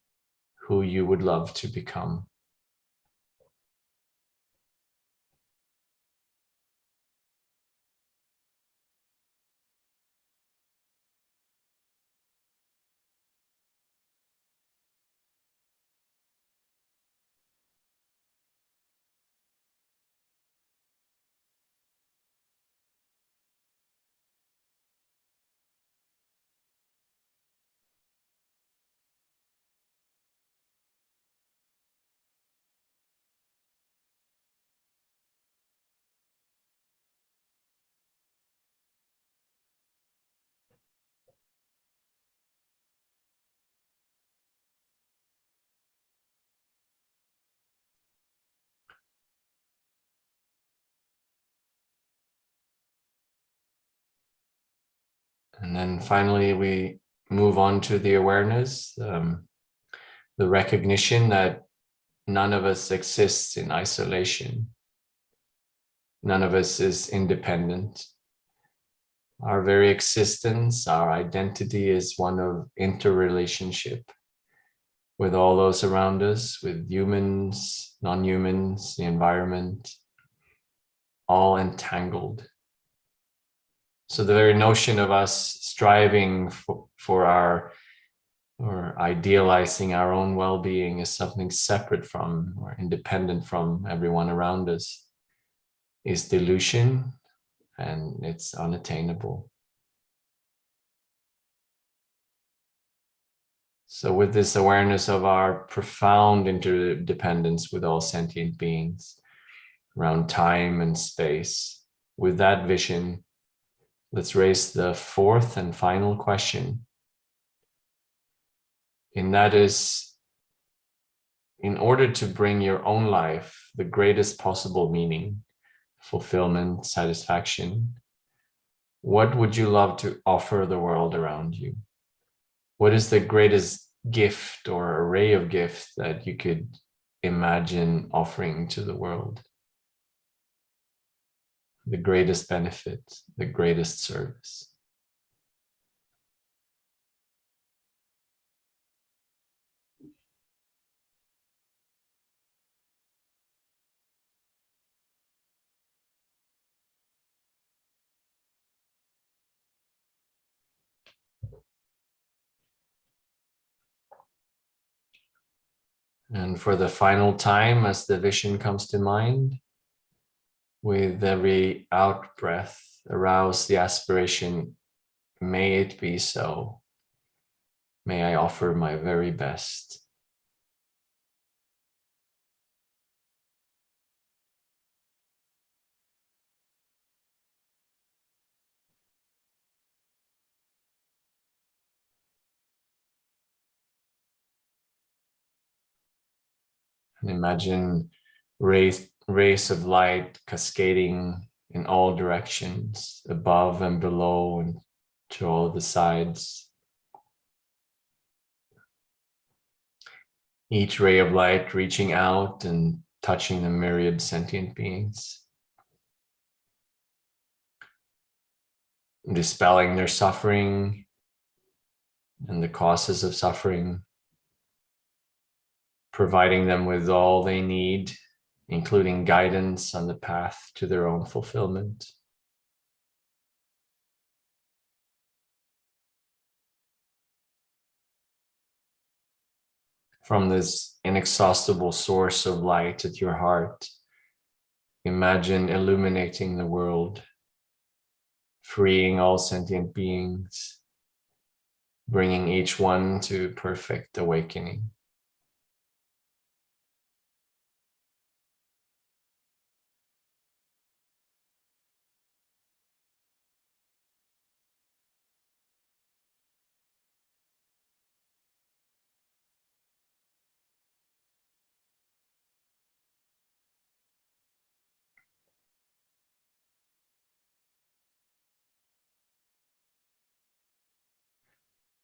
Speaker 2: who you would love to become. And then finally, we move on to the awareness, the recognition that none of us exists in isolation. None of us is independent. Our very existence, our identity is one of interrelationship with all those around us, with humans, non-humans, the environment, all entangled. So the very notion of us striving for our, or idealizing our own well-being is something separate from or independent from everyone around us is delusion, and it's unattainable. So with this awareness of our profound interdependence with all sentient beings around time and space, with that vision, let's raise the fourth and final question. And that is, in order to bring your own life the greatest possible meaning, fulfillment, satisfaction, what would you love to offer the world around you? What is the greatest gift or array of gifts that you could imagine offering to the world? The greatest benefit, the greatest service. And for the final time, as the vision comes to mind, with every out breath, arouse the aspiration, may it be so. May I offer my very best. And imagine rays of light cascading in all directions, above and below and to all the sides. Each ray of light reaching out and touching the myriad sentient beings, dispelling their suffering and the causes of suffering, providing them with all they need, including guidance on the path to their own fulfillment. From this inexhaustible source of light at your heart, imagine illuminating the world, freeing all sentient beings, bringing each one to perfect awakening.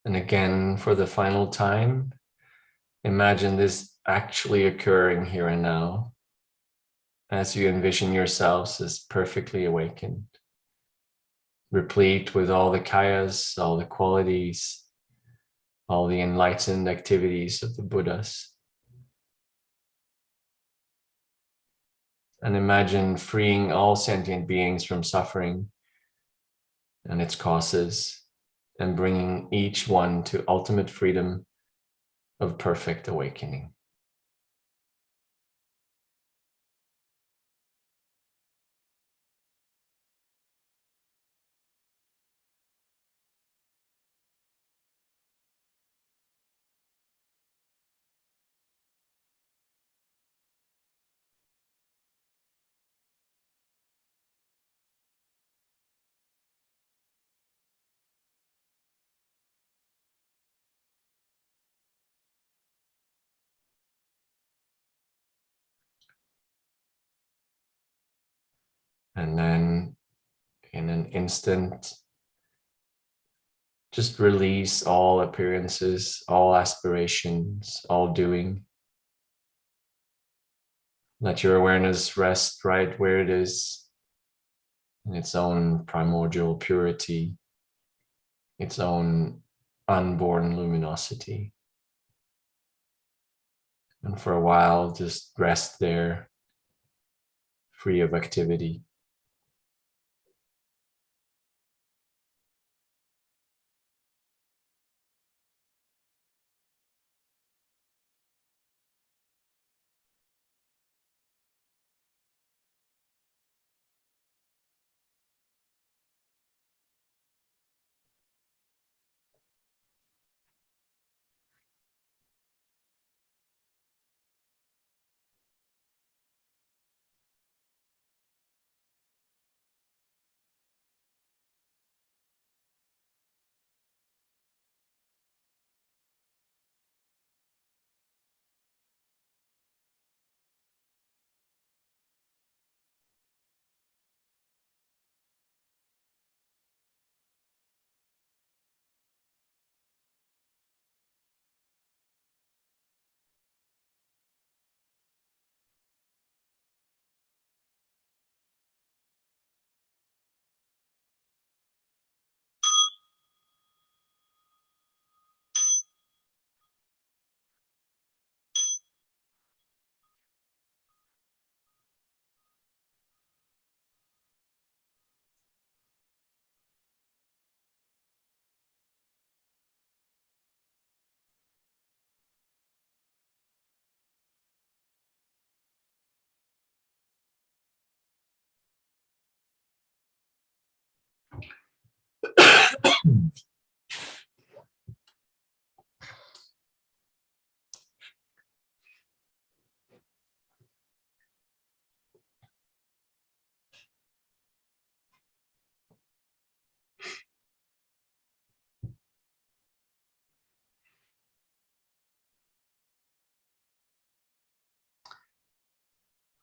Speaker 2: And again, for the final time, imagine this actually occurring here and now as you envision yourselves as perfectly awakened, replete with all the kayas, all the qualities, all the enlightened activities of the Buddhas. And imagine freeing all sentient beings from suffering and its causes, and bringing each one to ultimate freedom of perfect awakening. And then in an instant, just release all appearances, all aspirations, all doing. Let your awareness rest right where it is, in its own primordial purity, its own unborn luminosity. And for a while, just rest there, free of activity.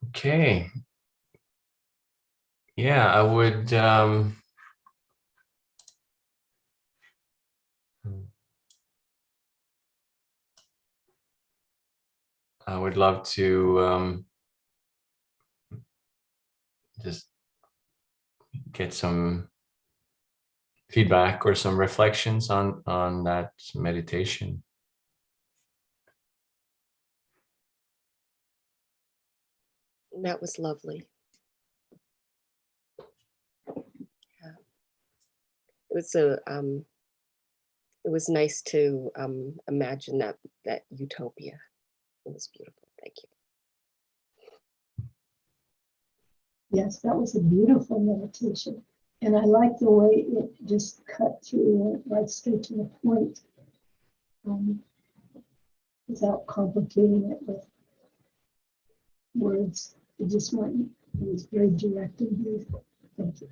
Speaker 2: Okay. Yeah, I would love to just get some feedback or some reflections on that meditation.
Speaker 3: That was lovely. Yeah. It was nice to imagine that utopia. It was beautiful. Thank you.
Speaker 4: Yes, that was a beautiful meditation. And I like the way it just cut through it right straight to the point, without complicating it with words. It just went, it was very direct and beautiful. Thank you.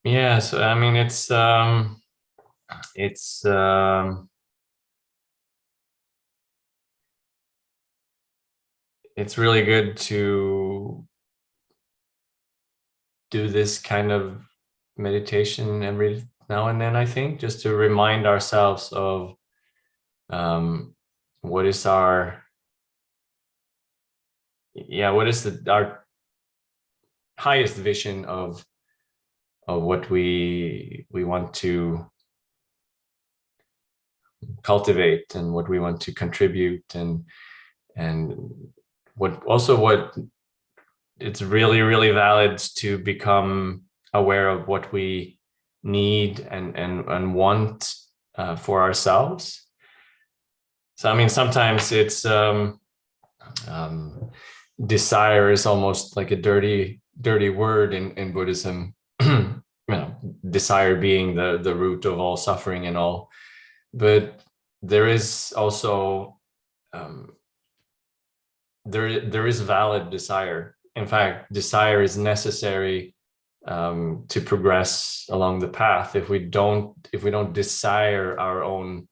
Speaker 2: Yeah, so I mean it's it's really good to do this kind of meditation every now and then, I think, just to remind ourselves of what is our our highest vision of what we want to cultivate and what we want to contribute, and what it's really valid to become aware of what we need and want for ourselves. So I mean, sometimes it's desire is almost like a dirty word in Buddhism. You know, desire being the root of all suffering and all, but there is also there is valid desire. In fact, desire is necessary to progress along the path. If we don't desire our own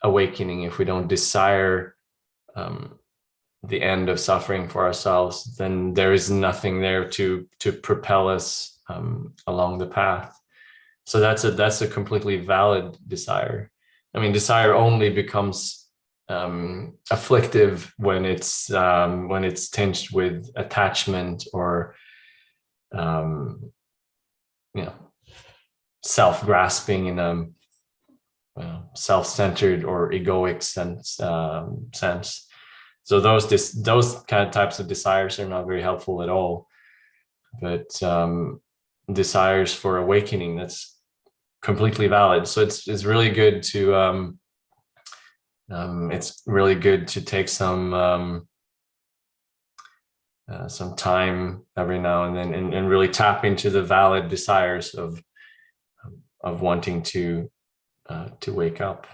Speaker 2: awakening, if we don't desire the end of suffering for ourselves, then there is nothing there to propel us along the path. So that's a completely valid desire. I mean, desire only becomes afflictive when it's tinged with attachment or self-grasping in a self-centered or egoic sense. So those kind of types of desires are not very helpful at all. But desires for awakening, that's completely valid. So it's really good to take some time every now and then and really tap into the valid desires of wanting to wake up.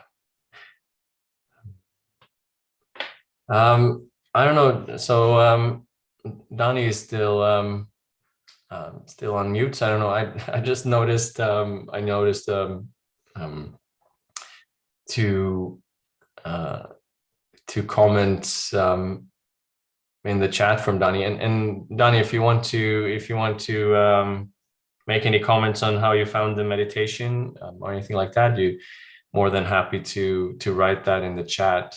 Speaker 2: I don't know. So Donnie is still on mute. So I don't know. I just noticed. I noticed two comments in the chat from Donnie. And Donnie, if you want to make any comments on how you found the meditation or anything like that, you're more than happy to write that in the chat.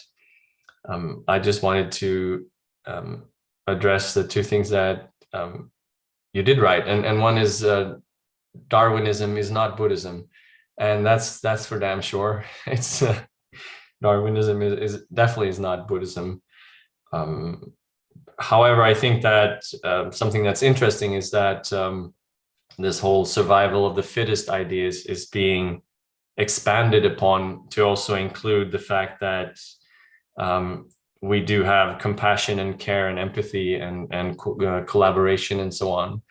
Speaker 2: I just wanted to address the two things that you did write, and one is Darwinism is not Buddhism, and that's for damn sure. It's Darwinism is definitely is not Buddhism. However, I think that something that's interesting is that this whole survival of the fittest idea is being expanded upon to also include the fact that we do have compassion and care and empathy and collaboration and so on.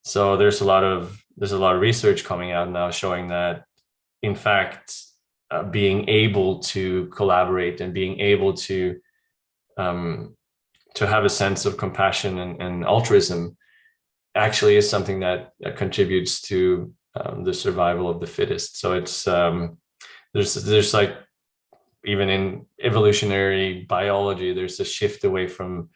Speaker 2: So there's a lot of research coming out now showing that, in fact, being able to collaborate and being able to have a sense of compassion and altruism actually is something that contributes to the survival of the fittest. So it's there's like, even in evolutionary biology, there's a shift away from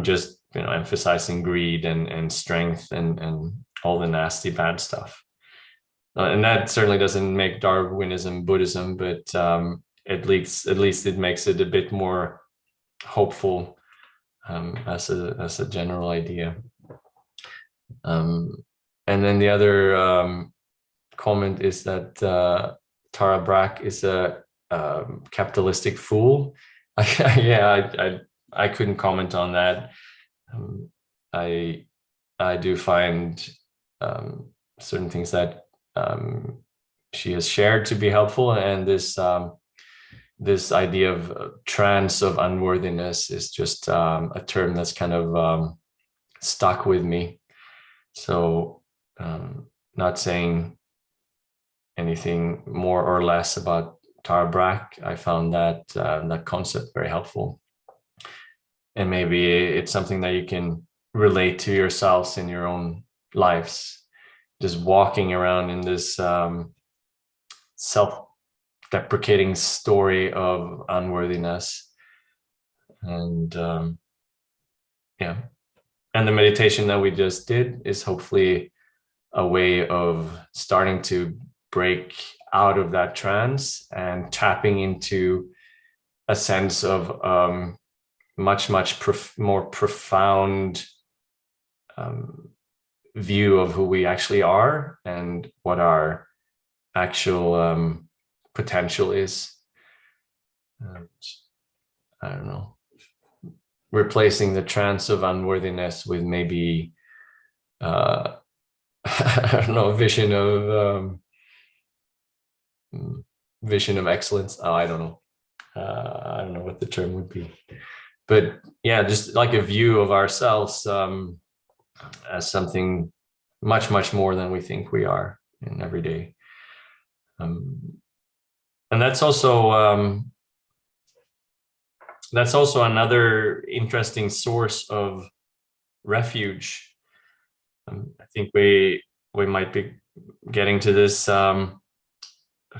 Speaker 2: just emphasizing greed and strength and all the nasty bad stuff. And that certainly doesn't make Darwinism Buddhism, but at least it makes it a bit more hopeful as a general idea. And then the other comment is that Tara Brach is a capitalistic fool. I couldn't comment on that. I do find certain things that she has shared to be helpful, and this idea of trance of unworthiness is just a term that's kind of stuck with me. So not saying anything more or less about Tara Brach, I found that that concept very helpful, and maybe it's something that you can relate to yourselves in your own lives, just walking around in this self-deprecating story of unworthiness, and yeah. And the meditation that we just did is hopefully a way of starting to break out of that trance and tapping into a sense of much more profound view of who we actually are and what our actual potential is. I don't know, replacing the trance of unworthiness with maybe I don't know, a vision of excellence. Oh, I don't know. I don't know what the term would be, but yeah, just like a view of ourselves as something much more than we think we are in every day. And that's also another interesting source of refuge. I think we might be getting to this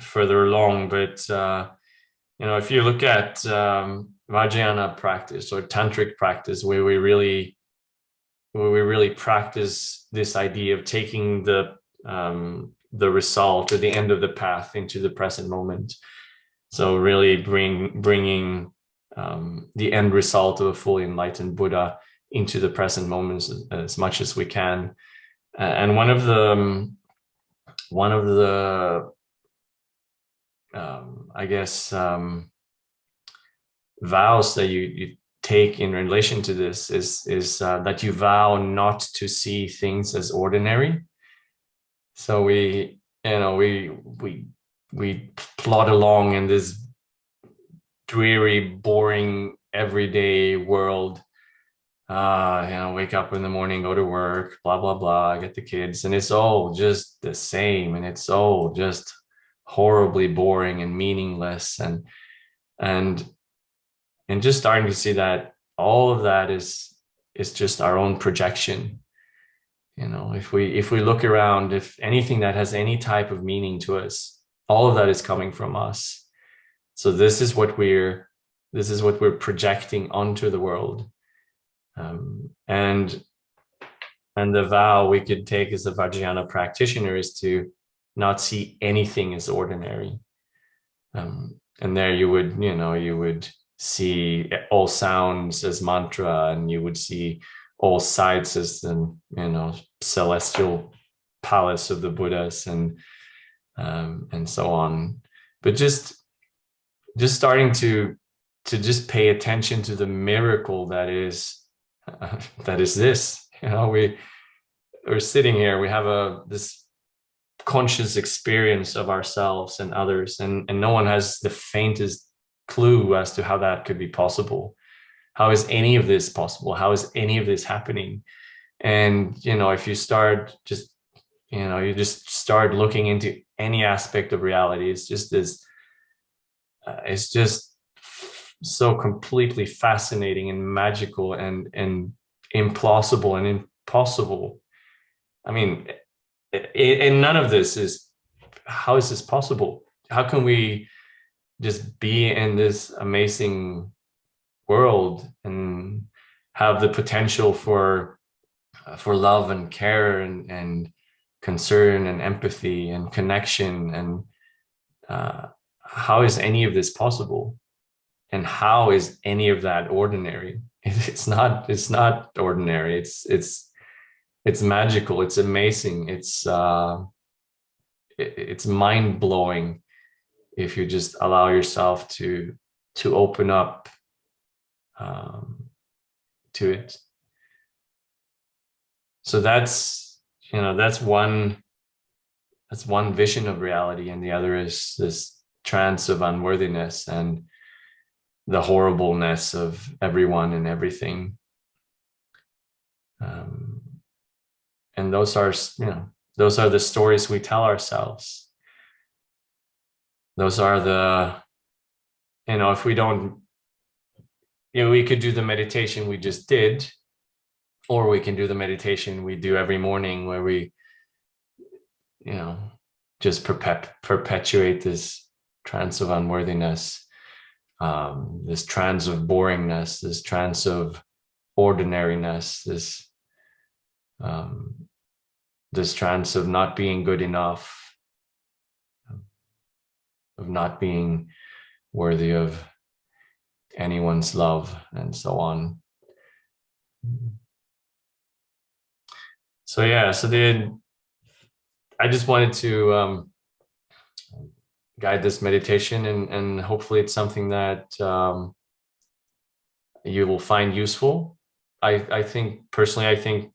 Speaker 2: further along, but if you look at Vajrayana practice or tantric practice, where we really practice this idea of taking the result or the end of the path into the present moment. So really bringing the end result of a fully enlightened Buddha into the present moment as much as we can. And one of the I guess vows that you take in relation to this is that you vow not to see things as ordinary. So we plod along in this dreary, boring, everyday world. Wake up in the morning, go to work, blah blah blah, get the kids, and it's all just the same, and it's all just horribly boring and meaningless, and just starting to see that all of that is just our own projection. If we look around, if anything that has any type of meaning to us, all of that is coming from us. So this is what we're projecting onto the world. And the vow we could take as a Vajrayana practitioner is to not see anything as ordinary. And there you would see all sounds as mantra, and you would see all sights as the celestial palace of the Buddhas, and so on. But just starting to just pay attention to the miracle that is this. We're sitting here, we have this conscious experience of ourselves and others, and no one has the faintest clue as to how that could be possible. How is any of this possible? How is any of this happening? And if you start you just start looking into any aspect of reality, it's just this it's just so completely fascinating and magical and implausible and impossible. I mean, and none of this is, how is this possible? How can we just be in this amazing world and have the potential for love and care and concern and empathy and connection? And how is any of this possible? And how is any of that ordinary? It's not ordinary. It's magical. It's amazing. It's mind-blowing if you just allow yourself to open up to it. So that's one vision of reality, and the other is this trance of unworthiness and the horribleness of everyone and everything. And those are the stories we tell ourselves. Those are if we don't, we could do the meditation we just did, or we can do the meditation we do every morning, where we, just perpetuate this trance of unworthiness, this trance of boringness, this trance of ordinariness, this trance of not being good enough, of not being worthy of anyone's love, and so on. So yeah, I just wanted to guide this meditation, and hopefully it's something that you will find useful. I think personally, I think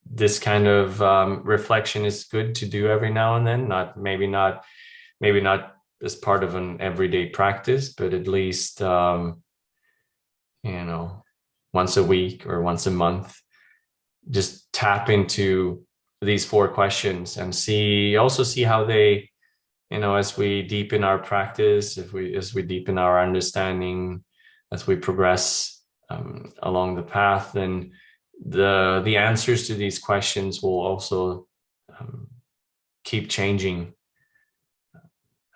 Speaker 2: this kind of reflection is good to do every now and then. Maybe not as part of an everyday practice, but at least once a week or once a month, just tap into these 4 questions and see how they, as we deepen our practice, as we deepen our understanding, as we progress along the path, then the answers to these questions will also keep changing.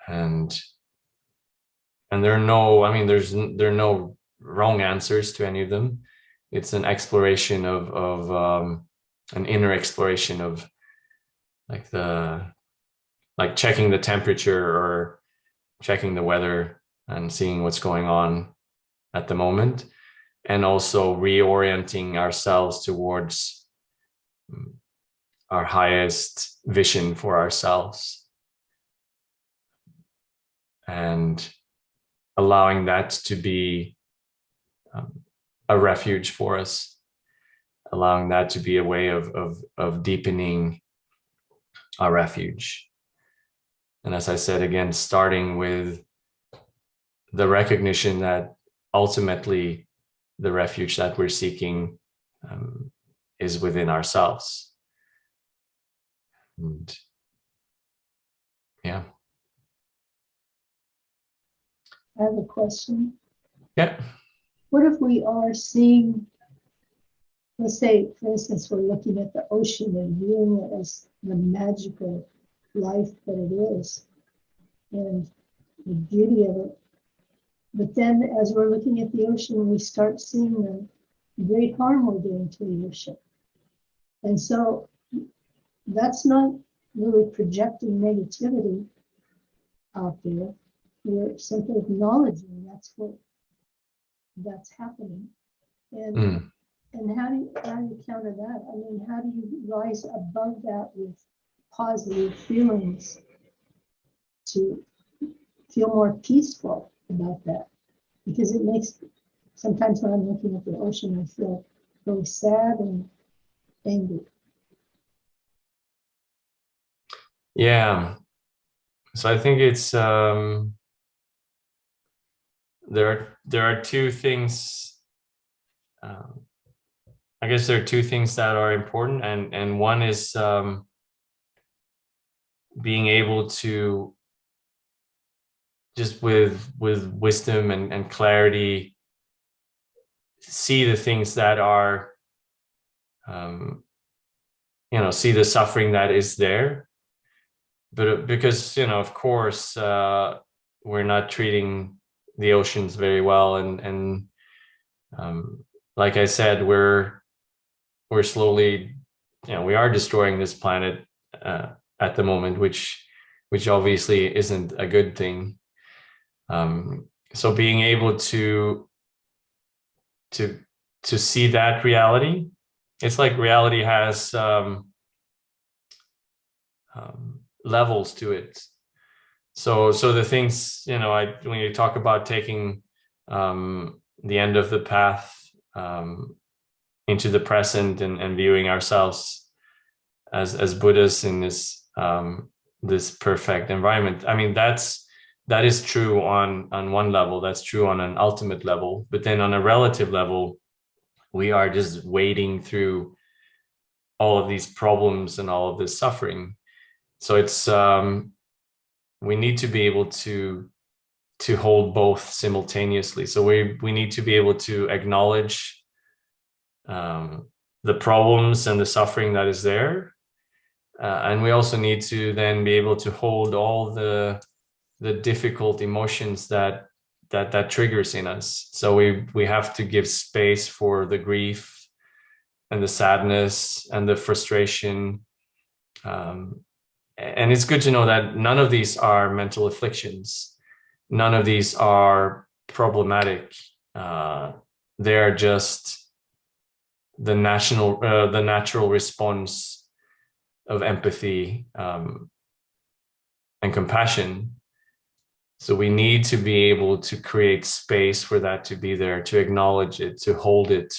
Speaker 2: And there are no wrong answers to any of them. It's an exploration of an inner exploration of like checking the temperature or checking the weather and seeing what's going on at the moment, and also reorienting ourselves towards our highest vision for ourselves, and allowing that to be a refuge for us, allowing that to be a way of deepening our refuge. And as I said, again, starting with the recognition that ultimately the refuge that we're seeking is within ourselves. And yeah.
Speaker 4: I have a question.
Speaker 2: Yeah.
Speaker 4: What if we are seeing, let's say, for instance, we're looking at the ocean and viewing it as the magical life that it is and the beauty of it. But then as we're looking at the ocean, we start seeing the great harm we're doing to the ocean. And so that's not really projecting negativity out there. We're simply acknowledging that's happening. And and how do you counter that? I mean, how do you rise above that with positive feelings to feel more peaceful about that? Because it makes, sometimes when I'm looking at the ocean, I feel really sad and angry.
Speaker 2: Yeah. So I think it's there are 2 things. I guess there are 2 things that are important, and one is being able to just with wisdom and clarity see the things that are see the suffering that is there, but because of course we're not treating the oceans very well, and like I said, we're slowly, we are destroying this planet at the moment, which obviously isn't a good thing. So being able to see that reality, it's like reality has levels to it. So the things, when you talk about taking the end of the path into the present and viewing ourselves as Buddhas in this perfect environment, I mean, that is true on one level, that's true on an ultimate level, but then on a relative level, we are just wading through all of these problems and all of this suffering. So it's we need to be able to hold both simultaneously. So we need to be able to acknowledge the problems and the suffering that is there, and we also need to then be able to hold all the difficult emotions that that triggers in us. So we have to give space for the grief and the sadness and the frustration. And it's good to know that none of these are mental afflictions. None of these are problematic. They are just the natural response of empathy and compassion. So we need to be able to create space for that to be there, to acknowledge it, to hold it,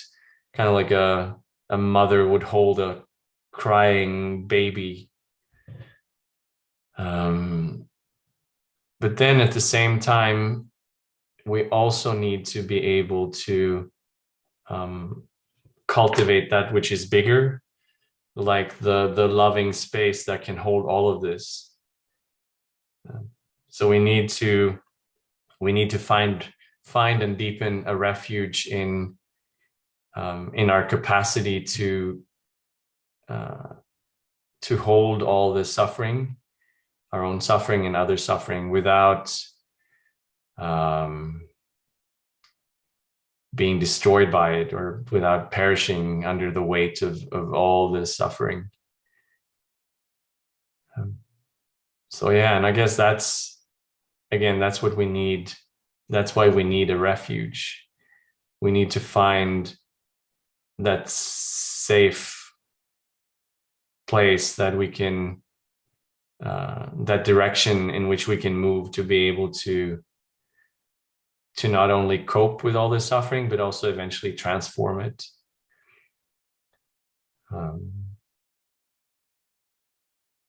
Speaker 2: kind of like a mother would hold a crying baby. But then at the same time, we also need to be able to cultivate that which is bigger, like the loving space that can hold all of this. So we need to find and deepen a refuge in our capacity to hold all the suffering, our own suffering and other suffering, without being destroyed by it, or without perishing under the weight of all this suffering. So yeah, and I guess that's what we need. That's why we need a refuge. We need to find that safe place that we can, that direction in which we can move to be able to not only cope with all this suffering, but also eventually transform it.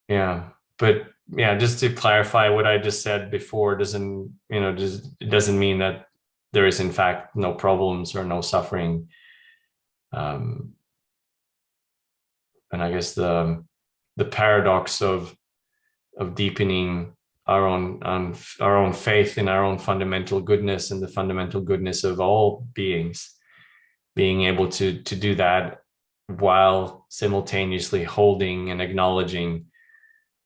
Speaker 2: Yeah, but yeah, just to clarify what I just said before, it doesn't mean that there is in fact no problems or no suffering. And I guess the paradox of deepening our own faith in our own fundamental goodness and the fundamental goodness of all beings, being able to do that while simultaneously holding and acknowledging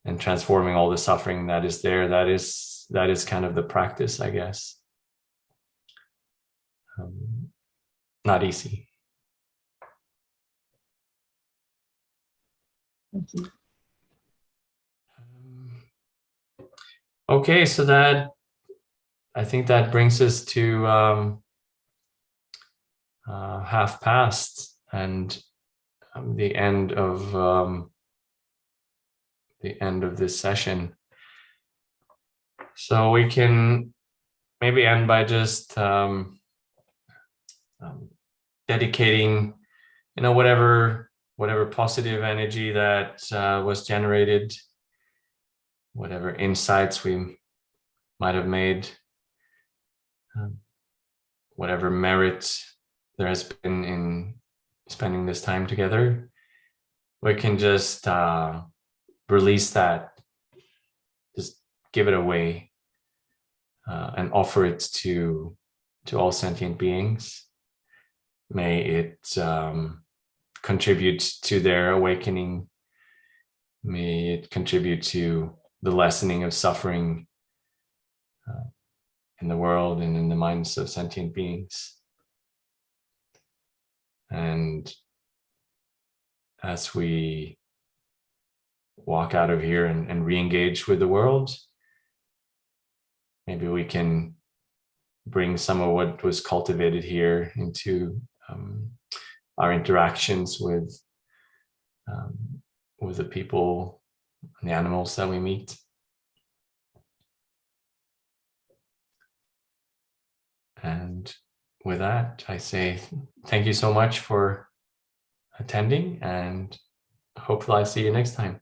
Speaker 2: and transforming all the suffering that is there. That is kind of the practice, I guess. Not easy.
Speaker 4: Thank you.
Speaker 2: Okay, so I think that brings us to past, and the end of this session. So we can maybe end by just dedicating, whatever positive energy that was generated, whatever insights we might have made, whatever merit there has been in spending this time together, we can just release that, just give it away, and offer it to all sentient beings. May it contribute to their awakening. May it contribute to the lessening of suffering in the world and in the minds of sentient beings. And as we walk out of here and re-engage with the world, maybe we can bring some of what was cultivated here into our interactions with the people and the animals that we meet. And with that, I say thank you so much for attending, and hopefully I'll see you next time.